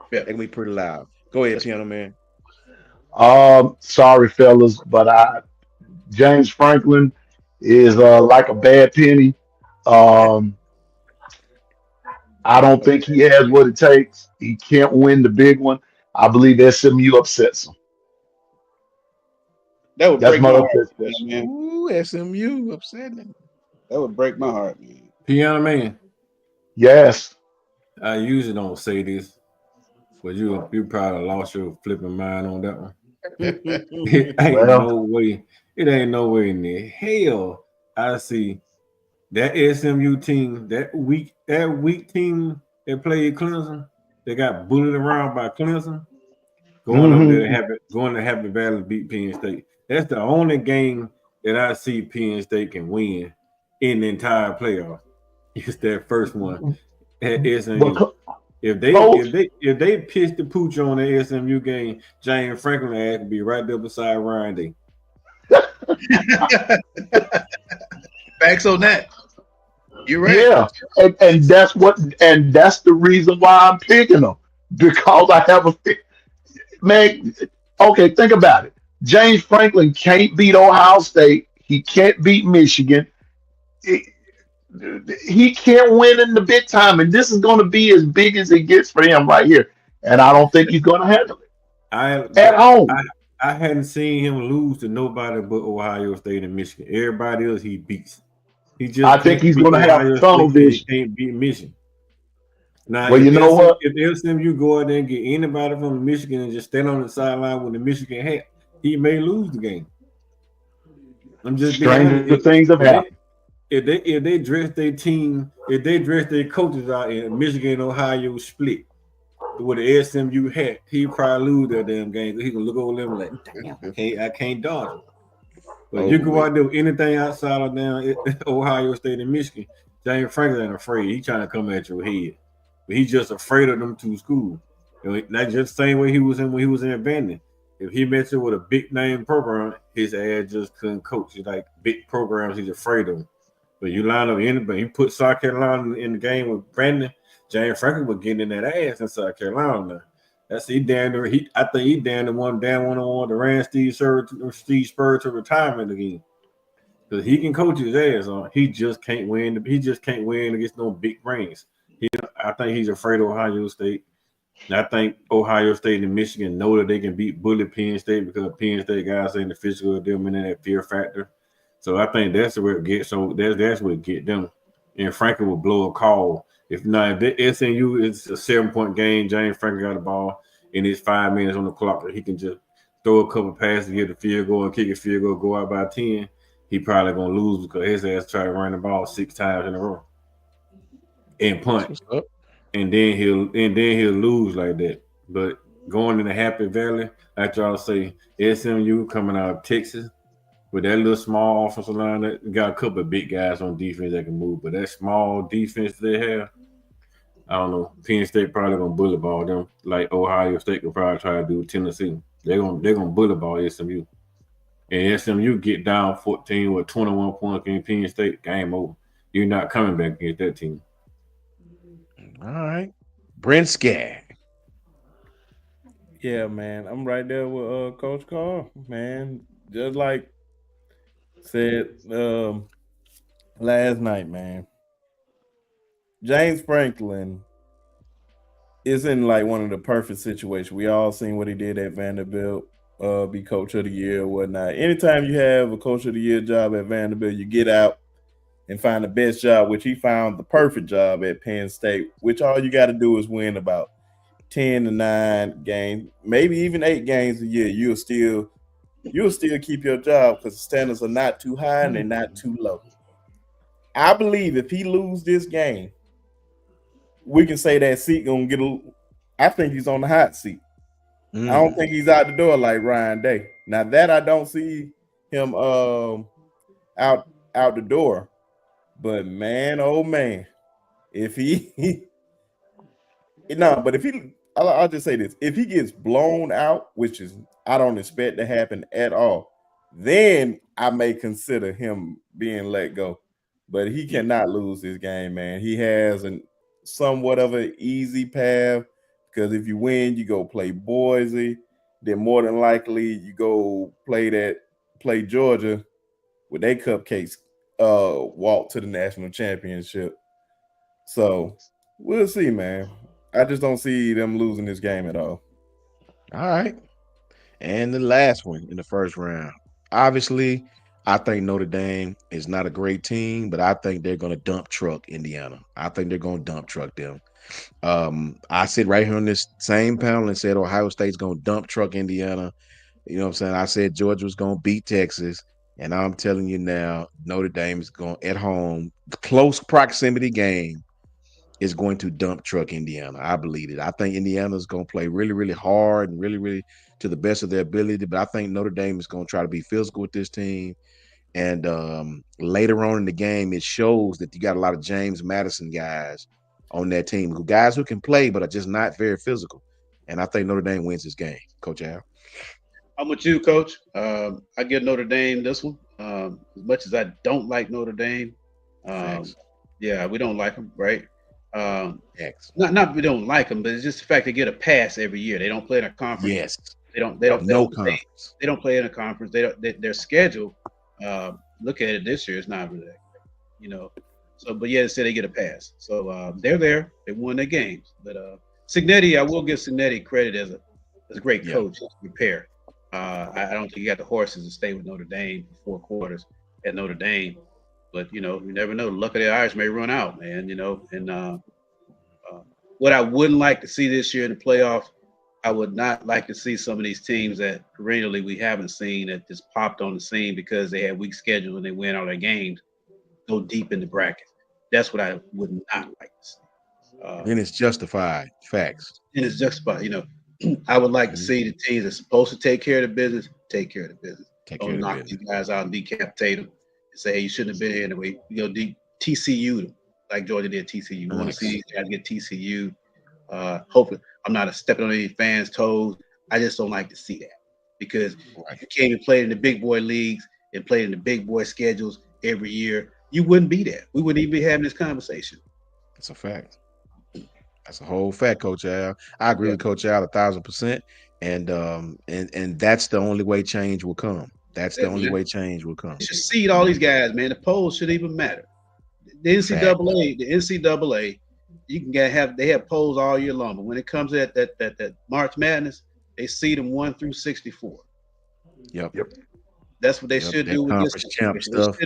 Yeah, they're gonna be pretty loud. Go ahead, that's right. piano man. Sorry, fellas, but James Franklin is like a bad penny. Um, I don't think he has what it takes. He can't win the big one. I believe SMU upsets him. That would That's break my my heart, upset special. man. Ooh, SMU upsetting. That would break my heart, man. Piano man, Yes. I usually don't say this, but you probably lost your flipping mind on that one. It ain't Well, no way. It ain't no way in the hell I see that SMU team, that weak team that played Clemson, they got bullied around by Clemson, going up there to hmm going to Happy Valley to beat Penn State. That's the only game that I see Penn State can win in the entire playoff. It's that first one at but SMU. If they coach, if they if they pitch the pooch on the SMU game, James Franklin had to be right there beside Ryan Day. Facts on that. You're right. yeah, and that's the reason why I'm picking them because I have man. Okay, think about it. James Franklin can't beat Ohio State. He can't beat Michigan. He, he can't win in the big time, and this is going to be as big as it gets for him right here. And I don't think he's going to handle it I at but home. I hadn't seen him lose to nobody but Ohio State and Michigan. Everybody else he beats. He I just think can't he's beat going to have Ohio tunnel State and he vision. can't beat Michigan. Now, Well, you know what? If SMU go out there and get anybody from Michigan and just stand on the sideline with the Michigan hat, he may lose the game. I'm just being honest. Stranger things have If they happened. if they dress their team, if they dress their coaches out in Michigan and Ohio split with the SMU hat, he probably lose that damn game. He can look over them like, damn, I can't dodge him. But you Over go with. out there with anything outside of down Ohio State and Michigan, James Franklin ain't afraid. He trying to come at your head. But he's just afraid of them two schools. That's just the same way he was in when he was in Bandon. If he met you with a big name program, his ass just couldn't coach. He's like big programs, he's afraid of them. But you line up anybody, you put South Carolina in the game with Brandon, James Franklin was getting in that ass in South Carolina now. That's he down there. I think he down the one down one that ran Steve Spurrier to retirement again. Because he can coach his ass on. He just can't win. He just can't win against no big rings. I think he's afraid of Ohio State. And I think Ohio State and Michigan know that they can beat bully Penn State because Penn State guys ain't the physical of them and that fear factor. So I think that's where it gets. So that's what get them. And Franklin will blow a call. If not, if the SNU is a 7-point game, James Franklin got the ball and it's 5 minutes on the clock. He can just throw a couple passes, get the field goal, and kick a field goal, go out by 10. He probably gonna lose because his ass tried to run the ball 6 times in a row and That's punt, what's up. and then he'll lose like that. But going in the Happy Valley, like y'all say, SMU coming out of Texas with that little small offensive line, that got a couple of big guys on defense that can move. But that small defense they have, I don't know. Penn State probably gonna bully ball them like Ohio State could probably try to do with Tennessee. They're gonna bully ball SMU. And SMU get down 14 with 21 points in Penn State, game over. You're not coming back against that team. All right. Brent Skag. Yeah, man. I'm right there with Coach Carl, man. Just like said last night, man. James Franklin is in like one of the perfect situations. We all seen what he did at Vanderbilt, be coach of the year or whatnot. Anytime you have a coach of the year job at Vanderbilt, you get out and find the best job, which he found the perfect job at Penn State, which all you got to do is win about 10 to 9 games, maybe even 8 games a year. You'll still keep your job because the standards are not too high and they're not too low. I believe if he lose this game, we can say that seat gonna get a. I think he's on the hot seat. I don't think he's out the door like Ryan Day. Now that I don't see him out the door, but man, oh man, if he no, but if he, I'll just say this: if he gets blown out, which is I don't expect to happen at all, then I may consider him being let go. But he cannot lose this game, man. He has an somewhat of an easy path because if you win, you go play Boise. Then more than likely you go play Georgia with their cupcakes walk to the national championship. So we'll see, man. I just don't see them losing this game at all. All right. And the last one in the first round. Obviously, I think Notre Dame is not a great team, but I think they're going to dump truck Indiana. I think they're going to dump truck them. I sit right here on this same panel and said Ohio State's going to dump truck Indiana. You know what I'm saying? I said Georgia was going to beat Texas. And I'm telling you now, Notre Dame is going at home, close proximity game is going to dump truck Indiana. I believe it. I think Indiana is going to play really, really hard and really, really to the best of their ability. But I think Notre Dame is going to try to be physical with this team. And later on in the game, it shows that you got a lot of James Madison guys on that team, guys who can play but are just not very physical. And I think Notre Dame wins this game, Coach Al. I'm with you, Coach. I give Notre Dame this one. As much as I don't like Notre Dame, yeah, we don't like them, right? Not we don't like them, but it's just the fact they get a pass every year. They don't play in a conference. Yes, they don't. No conference. They don't play in a conference. Their schedule. Look at it this year. It's not really, So, but yeah, they say they get a pass. So they're there. They won their games. But Cignetti, I will give Cignetti credit as a great coach. Prepared. I don't think he got the horses to stay with Notre Dame for 4 quarters at Notre Dame. But you never know. The luck of the Irish may run out, man. And what I wouldn't like to see this year in the playoffs, I would not like to see some of these teams that perennially we haven't seen that just popped on the scene because they had weak schedule and they win all their games, go deep in the bracket. That's what I would not like to see. And it's justified. Facts. And it's justified. I would like to see the teams that's supposed to take care of the business, take care of the business. Don't knock these guys out and decapitate them and say, hey, you shouldn't have been here anyway. TCU them like Georgia did TCU. We want to see these guys get TCU. Hopefully, I'm not stepping on any fans' toes. I just don't like to see that because if you came and played in the big boy leagues and played in the big boy schedules every year, you wouldn't be there. We wouldn't even be having this conversation. That's a fact. That's a whole fact, Coach Al. I agree with Coach Al 1,000%. And that's the only way change will come. That's the only way change will come. You should seed all these guys, man. The polls shouldn't even matter. The NCAA, you can they have polls all year long, but when it comes to that March Madness, they seed them 1 through 64. Yep. That's what they should do with this champ stuff.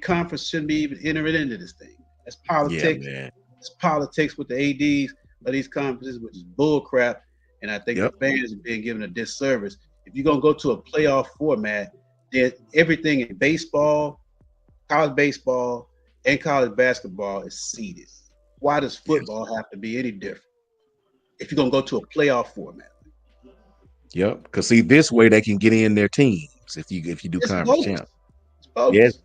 Conference shouldn't be even entering into this thing. That's politics. Yeah, it's politics with the ADs of these conferences, which is bull crap. And I think the fans are being given a disservice. If you're gonna go to a playoff format, then everything in baseball, college baseball, and college basketball is seeded. Why does football have to be any different? If you're gonna go to a playoff format. Yep, because see, this way they can get in their teams if you do conference champ. Yes,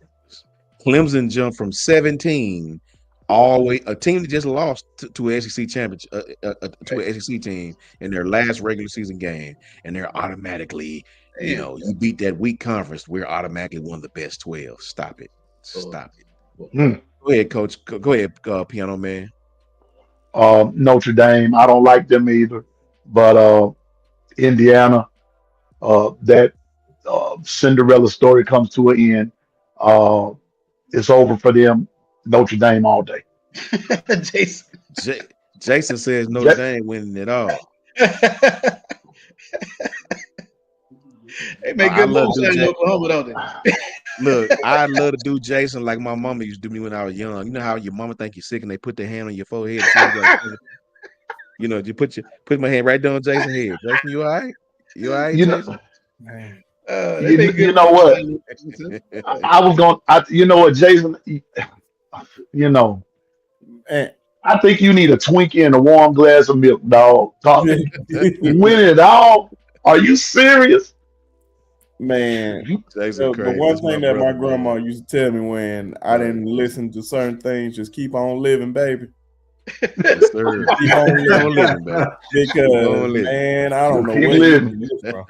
Clemson jumped from 17 all the way. A team that just lost to an SEC championship, to an SEC team in their last regular season game, and they're automatically, you beat that weak conference. We're automatically one of the best 12. Stop it. Stop it. Go ahead, Coach. Go ahead, Piano Man. Notre Dame, I don't like them either, but Indiana, that Cinderella story comes to an end. It's over for them. Notre Dame all day. Jason. Jason says Notre Dame winning it all. They make I good love to moves do in Oklahoma, don't they? Look, I love to do Jason like my mama used to do me when I was young. You know how your mama think you're sick and they put their hand on your forehead and see if you got cancer? You know, you put my hand right down on Jason's head. Jason, you all right? You all right, You Jason? know, Man. They make you good know moves what? in Oklahoma. I was going. You know what, Jason? You know, Man. I think you need a Twinkie and a warm glass of milk, dog. Win it all? Are you serious? Man, You, Jason the crazy. one That's my thing that my brother, grandma man. used to tell me when I Right. didn't listen to certain things, just keep on living, baby. Yes, sir. Just keep on Keep on living. living, baby. Keep Because, on living. man, I don't just know keep where you living. get this from.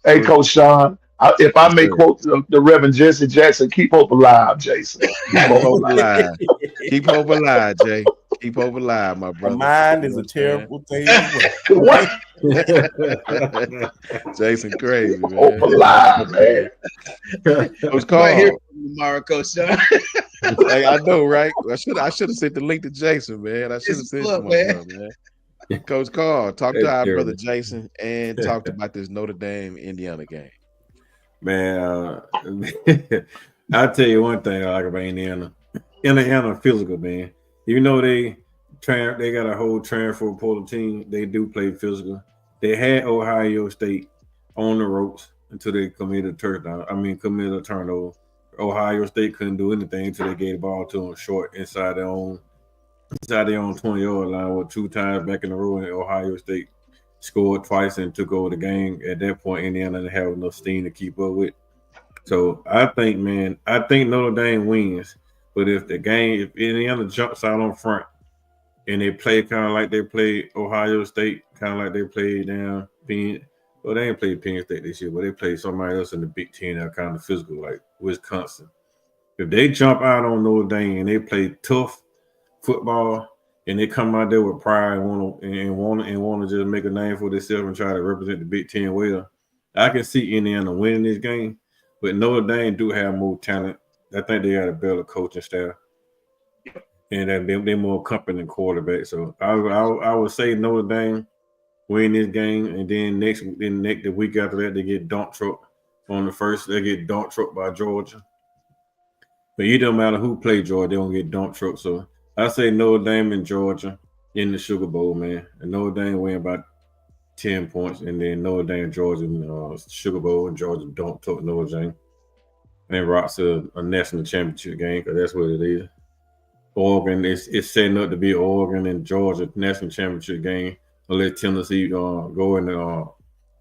Hey, Coach, Coach Sean, if I yes, may sir. quote the Reverend Jesse Jackson, keep hope alive, Jason. Keep Keep hope hope alive. alive. Keep hope alive, Jay. Keep hope alive, my A brother. mind You is know a what I'm terrible thing to What? saying? Jason crazy, Hope man. That's my alive, brother, man. man. Coach Might hear Carl. from him tomorrow, Coach Sean. Hey, I know, right? I should have sent the link to Jason, man. I should have It's sent it to up, my man. brother, man. Coach Carl, talk to That's our brother terrible. Jason and talked about this Notre Dame Indiana game. Man, I'll tell you one thing I like about Indiana. Indiana physical, man. Even though they got a whole transfer portal team, they do play physical. They had Ohio State on the ropes until they committed a touchdown. Committed a turnover. Ohio State couldn't do anything until they gave the ball to them short inside their own 20-yard line with 2 times back in a row, and Ohio State scored twice and took over the game. At that point, Indiana didn't have enough steam to keep up with. So I think, man, Notre Dame wins. But if Indiana jumps out on front and they play kind of like they played Ohio State, kind of like they played down Penn. Well, they ain't played Penn State this year, but they played somebody else in the Big Ten that kind of physical, like Wisconsin. If they jump out on Notre Dame and they play tough football and they come out there with pride and want to just make a name for themselves and try to represent the Big Ten well, I can see Indiana winning this game. But Notre Dame do have more talent. I think they got a better coaching staff, and that they're more competent quarterback. So I would say Notre Dame win this game, and then the week after that they get dump truck on the first. They get dump truck by Georgia. But it don't matter who play Georgia, they don't get dump truck. So I say Notre Dame and Georgia in the Sugar Bowl, man. And Notre Dame win by 10 points, and then Notre Dame, Georgia, Sugar Bowl, and Georgia don't talk Notre Dame. And rocks a national championship game because that's what it is. Oregon is setting up to be Oregon and Georgia national championship game unless Tennessee go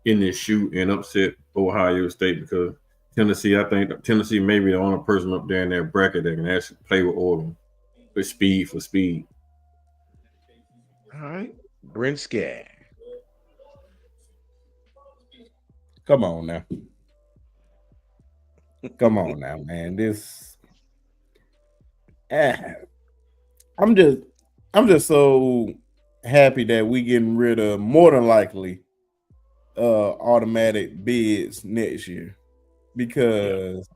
in this shoot and upset Ohio State because I think Tennessee may be the only person up there in that bracket that can actually play with Oregon with speed for speed. All right. Brent Skaggs. Come on now. Come on now, man. I'm just so happy that we getting rid of more than likely automatic bids next year because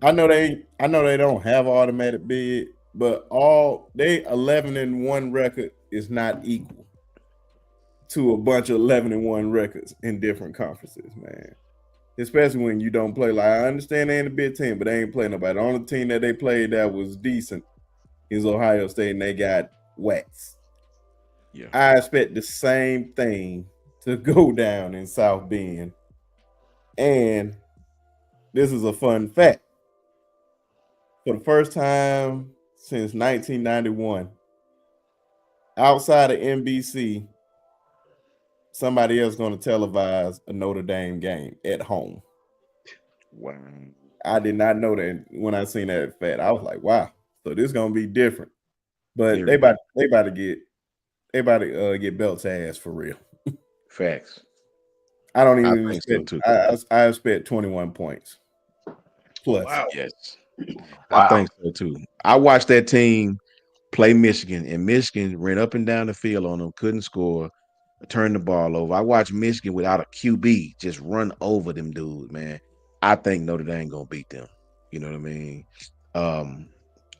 I know they don't have automatic bid, but all they 11-1 record is not equal to a bunch of 11-1 records in different conferences, man. Especially when you don't play. Like I understand they in the Big Ten, but they ain't play nobody. The only team that they played that was decent is Ohio State, and they got waxed. Yeah. I expect the same thing to go down in South Bend. And this is a fun fact. For the first time since 1991, outside of NBC, somebody else going to televise a Notre Dame game at home. Wow. I did not know that when I seen that fact. I was like, wow. So this is going to be different. But they about to get belts ass for real. Facts. I don't I even think so expect. too. I expect 21 points plus. Wow. Yes. Wow. I think so too. I watched that team play Michigan, and Michigan ran up and down the field on them, couldn't score, turned the ball over. I watched Michigan without a QB just run over them dudes, man. I think Notre Dame gonna beat them. You know what I mean?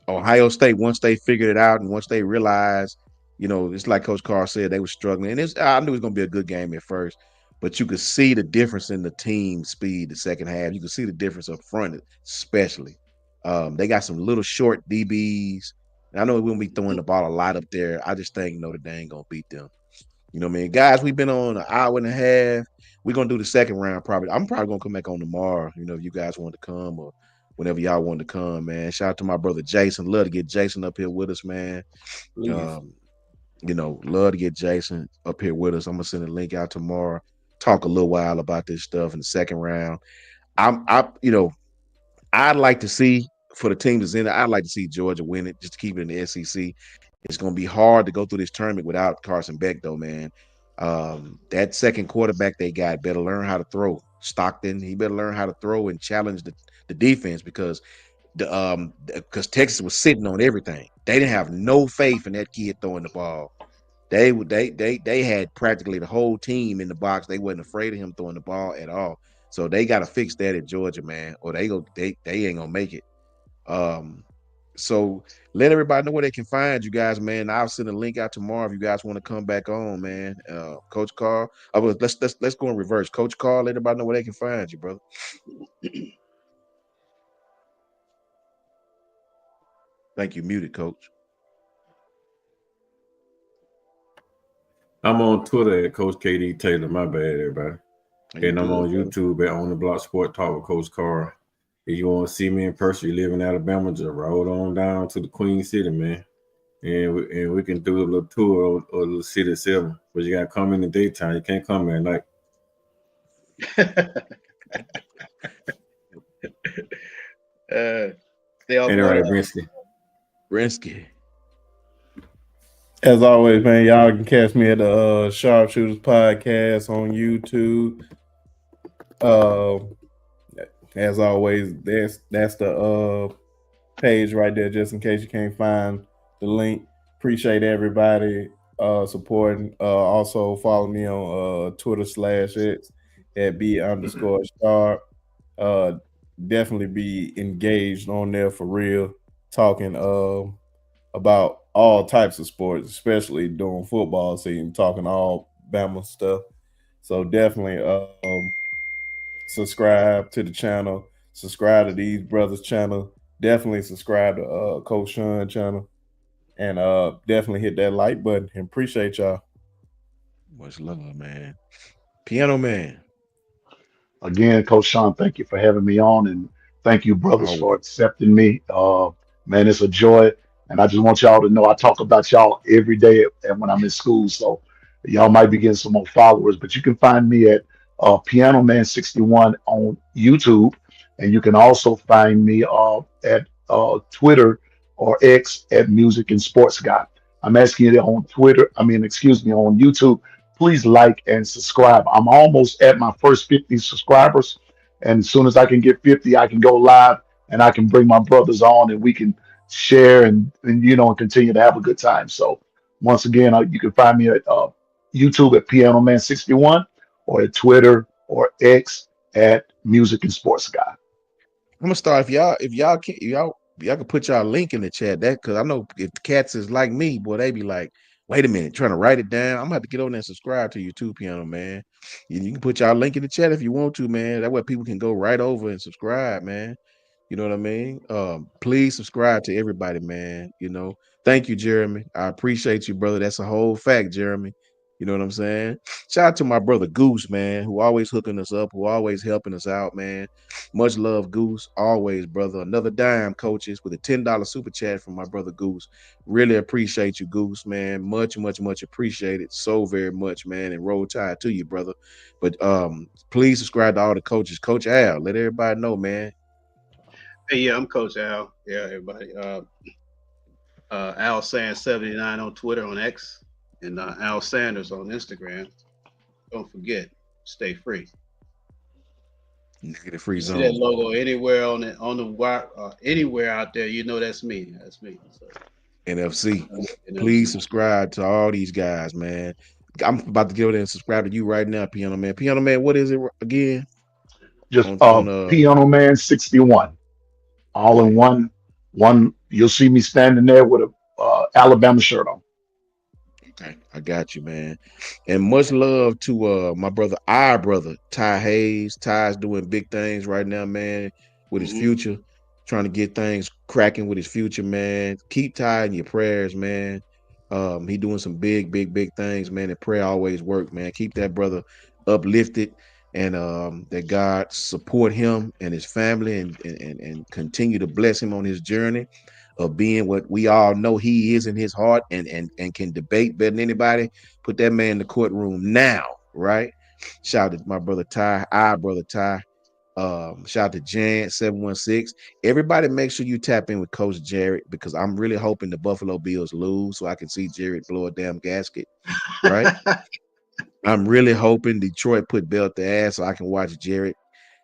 Ohio State, once they figured it out and once they realized, it's like Coach Carr said, they were struggling. And I knew it was going to be a good game at first, but you could see the difference in the team speed the second half. You could see the difference up front, especially. They got some little short DBs. And I know we won't be throwing the ball a lot up there. I just think, they ain't going to beat them. You know what I mean? Guys, we've been on an hour and a half. We're going to do the second round probably. I'm probably going to come back on tomorrow, if you guys want to come or whenever y'all want to come, man. Shout out to my brother Jason. Love to get Jason up here with us, man. Please. Love to get Jason up here with us. I'm gonna send a link out tomorrow. Talk a little while about this stuff in the second round. I'd like to see for the team that's in it. I'd like to see Georgia win it just to keep it in the SEC. It's gonna be hard to go through this tournament without Carson Beck, though, man. That second quarterback they got better learn how to throw. Stockton, he better learn how to throw and challenge the defense because because Texas was sitting on everything. They didn't have no faith in that kid throwing the ball. They had practically the whole team in the box. They wasn't afraid of him throwing the ball at all. So they got to fix that at Georgia, man, or they ain't gonna make it. So let everybody know where they can find you guys, man. I'll send a link out tomorrow if you guys want to come back on, man. Coach Carl, let's go in reverse. Coach Carl, let everybody know where they can find you, brother. Thank you, muted, Coach. I'm on Twitter at Coach KD Taylor. My bad, everybody. And I'm on YouTube at On the Block Sport Talk with Coach Carr. If you want to see me in person, you live in Alabama, just roll on down to the Queen City, man. And we can do a little tour of the city itself. But you got to come in the daytime. You can't come at night. Stay off anyway, Brinsky. Brinsky. As always, man, y'all can catch me at the Sharpshooters Podcast on YouTube. As always, that's the page right there, just in case you can't find the link. Appreciate everybody supporting. Also follow me on Twitter /X at B_sharp. Definitely be engaged on there for real, talking about all types of sports, especially during football season, talking all Bama stuff. So definitely subscribe to the channel, subscribe to these brothers' channel, definitely subscribe to Coach Sean channel, and definitely hit that like button. And appreciate y'all. Much love, man. Piano Man. Again, Coach Sean, thank you for having me on, and thank you, brothers, for accepting me. Man, it's a joy, and I just want y'all to know I talk about y'all every day and when I'm in school. So y'all might be getting some more followers, but you can find me at Piano Man 61 on YouTube, and you can also find me at Twitter or X at Music and Sports Guy. I'm asking you on Twitter. Excuse me, on YouTube. Please like and subscribe. I'm almost at my first 50 subscribers. And as soon as I can get 50, I can go live and I can bring my brothers on and we can share and continue to have a good time. So once again, you can find me at YouTube at Piano Man 61 or at Twitter or X at Music and Sports Guy. I'm gonna start if y'all can put y'all link in the chat, that because I know if the cats is like me, boy, they be like, wait a minute, trying to write it down. I'm gonna have to get on there and subscribe to you too, Piano Man. You can put y'all link in the chat if you want to, man. That way people can go right over and subscribe, man. You know what I mean? Please subscribe to everybody, man. Thank you, Jeremy. I appreciate you, brother. That's a whole fact, Jeremy. You know what I'm saying? Shout out to my brother Goose, man, who always hooking us up, who always helping us out, man. Much love, Goose. Always, brother. Another dime, coaches, with a $10 super chat from my brother Goose. Really appreciate you, Goose, man. Much, much, much appreciated. So very much, man. And roll tide to you, brother. But please subscribe to all the coaches. Coach Al, let everybody know, man. Hey, yeah, I'm Coach Al. Yeah, everybody. Al Sanders 79 on Twitter, on X, and Al Sanders on Instagram. Don't forget, stay free. Negative free zone. See that logo anywhere on the wire, anywhere out there, that's me. That's me. So, NFC. Please subscribe to all these guys, man. I'm about to go there and subscribe to you right now, Piano Man. Piano Man, what is it again? Just Piano Man 61. All in one. One, you'll see me standing there with a Alabama shirt on. Okay, I got you, man. And much love to my brother, our brother, Ty Hayes. Ty's doing big things right now, man, with his Hmm. future, trying to get things cracking with his future, man. Keep Ty in your prayers, man. He doing some big things, man. And prayer always work, man. Keep that brother uplifted and that God support him and his family and continue to bless him on his journey of being what we all know he is in his heart and can debate better than anybody. Put that man in the courtroom now, right? Shout out to my brother Ty, our brother Ty. Shout out to Jan 716. Everybody make sure you tap in with Coach Jared because I'm really hoping the Buffalo Bills lose so I can see Jared blow a damn gasket, right? I'm really hoping Detroit put belt to ass so I can watch Jared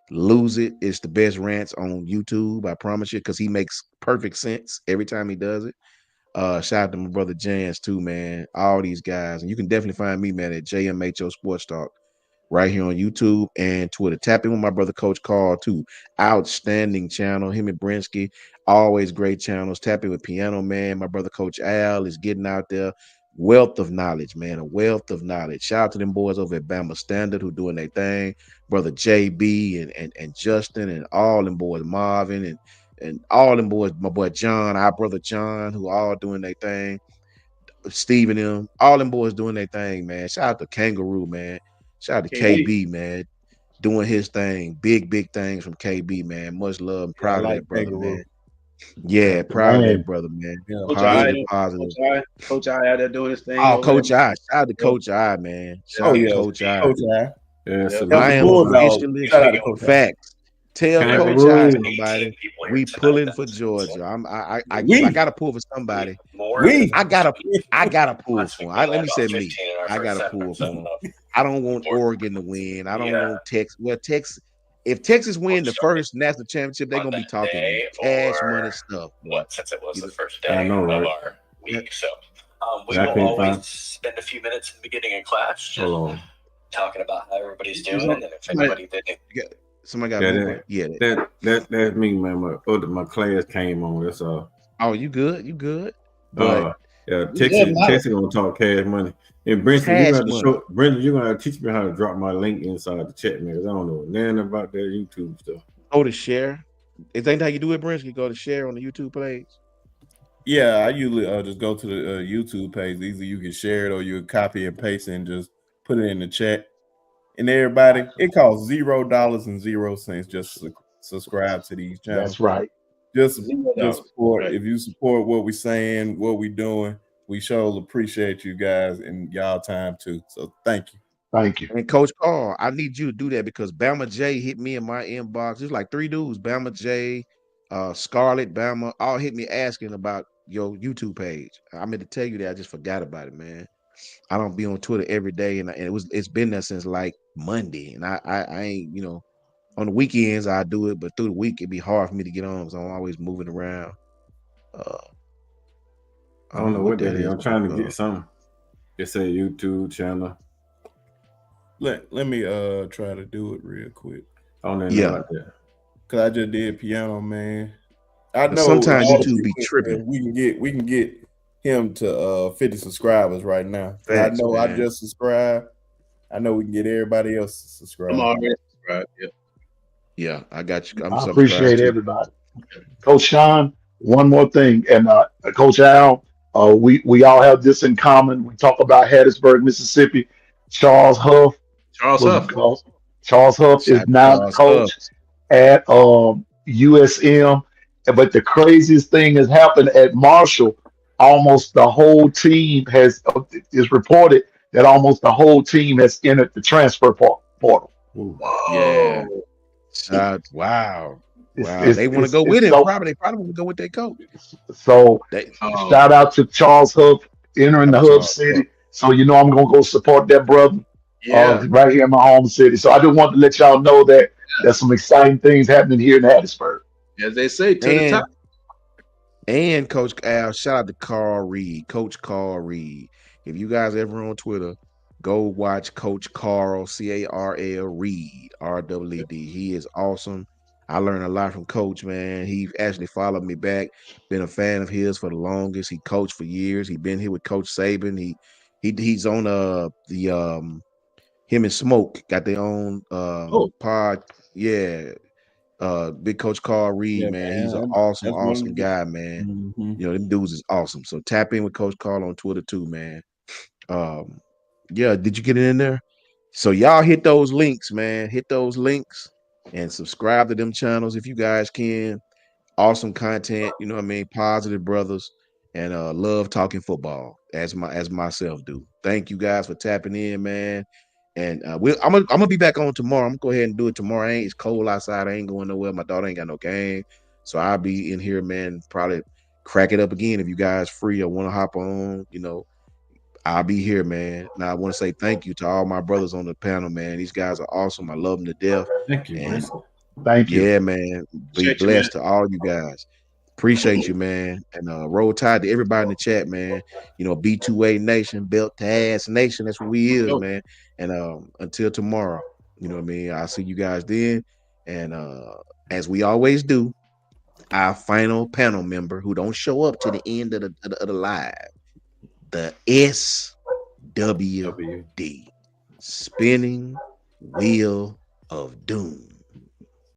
lose it. It's the best rants on YouTube, I promise you, because he makes perfect sense every time he does it. Shout out to my brother Jans too, man. All these guys, and you can definitely find me, man, at JMHO Sports Talk right here on YouTube and Twitter. Tap in with my brother Coach Carl too. Outstanding channel. Him and Brinsky, always great channels. Tap in with Piano Man. My brother Coach Al is getting out there. Wealth of knowledge, man. A wealth of knowledge. Shout out to them boys over at Bama Standard who doing their thing. Brother JB and Justin and all them boys, Marvin and all them boys, my boy John, our brother John, who all doing their thing. Steve and them, all them boys doing their thing, man. Shout out to Kangaroo, man. Shout out to KB. KB, man, doing his thing. Big things from KB, man. Much love and Yeah, I proud of like that brother, kangaroo. man. Yeah, proud of that Man, brother, man. Yeah. Coach I, Positive. Coach I out there doing his thing Oh, over there. Coach I. Shout out to Yeah, Coach I, man. yeah. Oh Shout out to yeah, Coach I. Coach I. Yeah, Yep. Help I the salute am to him. Bulldogs. officially Shout out to Coach I. facts. Tell Coach I, Kangaroo. somebody, we pulling for Georgia. I We gotta pull for somebody. we I gotta pull for him. Let me say me. I gotta pull for him. I don't want Oregon to win. I don't want Texas. Well, Texas, if Texas win the first national championship, they're gonna be talking cash money stuff, boy. You I know, right? know, Yeah, I can't find. Hold on. Somebody, somebody got Yeah, movement. Yeah. that's me, man. My class came on. That's all. Oh, you good? You good? But Uh, yeah, it doesn't matter. Texas gonna talk cash money. And Brenton, cash money. Brenton, you're gonna have to teach me how to drop my link inside the chat, man. Cause I don't know nothing about that YouTube stuff. Go to share. Is that how you do it, Brent? You go to share on the YouTube page. Yeah, I usually just go to the YouTube page. Either you can share it or you copy and paste it and just put it in the chat. And everybody, it costs $0.00 just to subscribe to these channels. that's right. Just $0. support. Right. If you support what we're saying, what we're doing, we sure appreciate you guys and y'all time too. So thank you. Thank you. And Coach Carl, I need you to do that because Bama J hit me in my inbox. There's like 3 dudes, Bama J, Scarlett, Bama, all hit me asking about your YouTube page. I meant to tell you that. I just forgot about it, man. I don't be on Twitter every day, and it's been there since like Monday, and I ain't on the weekends I do it, but through the week it'd be hard for me to get on because I'm always moving around. Uh, I don't know what that that is. is. I'm trying to get something. It's a YouTube channel. Let me try to do it real quick. I don't even know Yeah. about that. Cause I just did Piano Man. I know Sometimes all the YouTube be people, tripping. we can get him to 50 subscribers right now. Facts, I know man. I just subscribed. I know we can get everybody else to subscribe. I'm already subscribed. Yep. Yeah, I got you. I'm I subscribed appreciate too. everybody. Coach Sean, one more thing, and Coach Al, we all have this in common. We talk about Hattiesburg, Mississippi. Charles Huff Charles was Huff. Charles Huff Shout is now the Charles Huff. coach at USM. But the craziest thing has happened at Marshall. Almost the whole team has is reported that almost the whole team has entered the transfer portal. Ooh. Yeah. Whoa. Wow. It's Wow. it's They want to it's, go with it's him. so They probably want to go with their coach. so. They Oh, Shout out to Charles Huff entering shout the out Hub Charles Huff. City. So you know I'm gonna go support that brother yeah. right here in my home city. So I just want to let y'all know that there's some exciting things happening here in Hattiesburg. As they say, to the top. And Coach Al, shout out to Carl Reed, Coach Carl Reed. If you guys ever on Twitter, go watch Coach Carl, CARL Reed, RWD. He is awesome. I learned a lot from Coach, man. He actually followed me back. Been a fan of his for the longest. He coached for years. He been here with Coach Saban. He's on the him and Smoke got their own Oh, pod. Yeah. Big Coach Carl Reed, Yeah, man. He's an man. awesome, That's one awesome of the. guy, man. Mm-hmm. You know, them dudes is awesome. So tap in with Coach Carl on Twitter too, man. Um, yeah, did you get it in there? So y'all hit those links, man. Hit those links and subscribe to them channels if you guys can. Awesome content, you know what I mean? Positive brothers and love talking football as myself do. Thank you guys for tapping in, man. And I'm gonna be back on tomorrow. I'm gonna go ahead and do it tomorrow. It's cold outside. I ain't going nowhere. My daughter ain't got no game. So I'll be in here, man. Probably crack it up again if you guys free or want to hop on, you know. I'll be here, man. Now I want to say thank you to all my brothers on the panel, man. These guys are awesome. I love them to death. Thank you, man. And Thank you. yeah, man. Be appreciate you, man. blessed to all you guys. Appreciate you, man. And roll tide to everybody in the chat, man. You know, B2A Nation, belt to ass nation. That's what we is, Yo, man. And until tomorrow, you know what I mean? I'll see you guys then. And as we always do, our final panel member who don't show up to the end of the live, the SWD, W. spinning wheel of doom.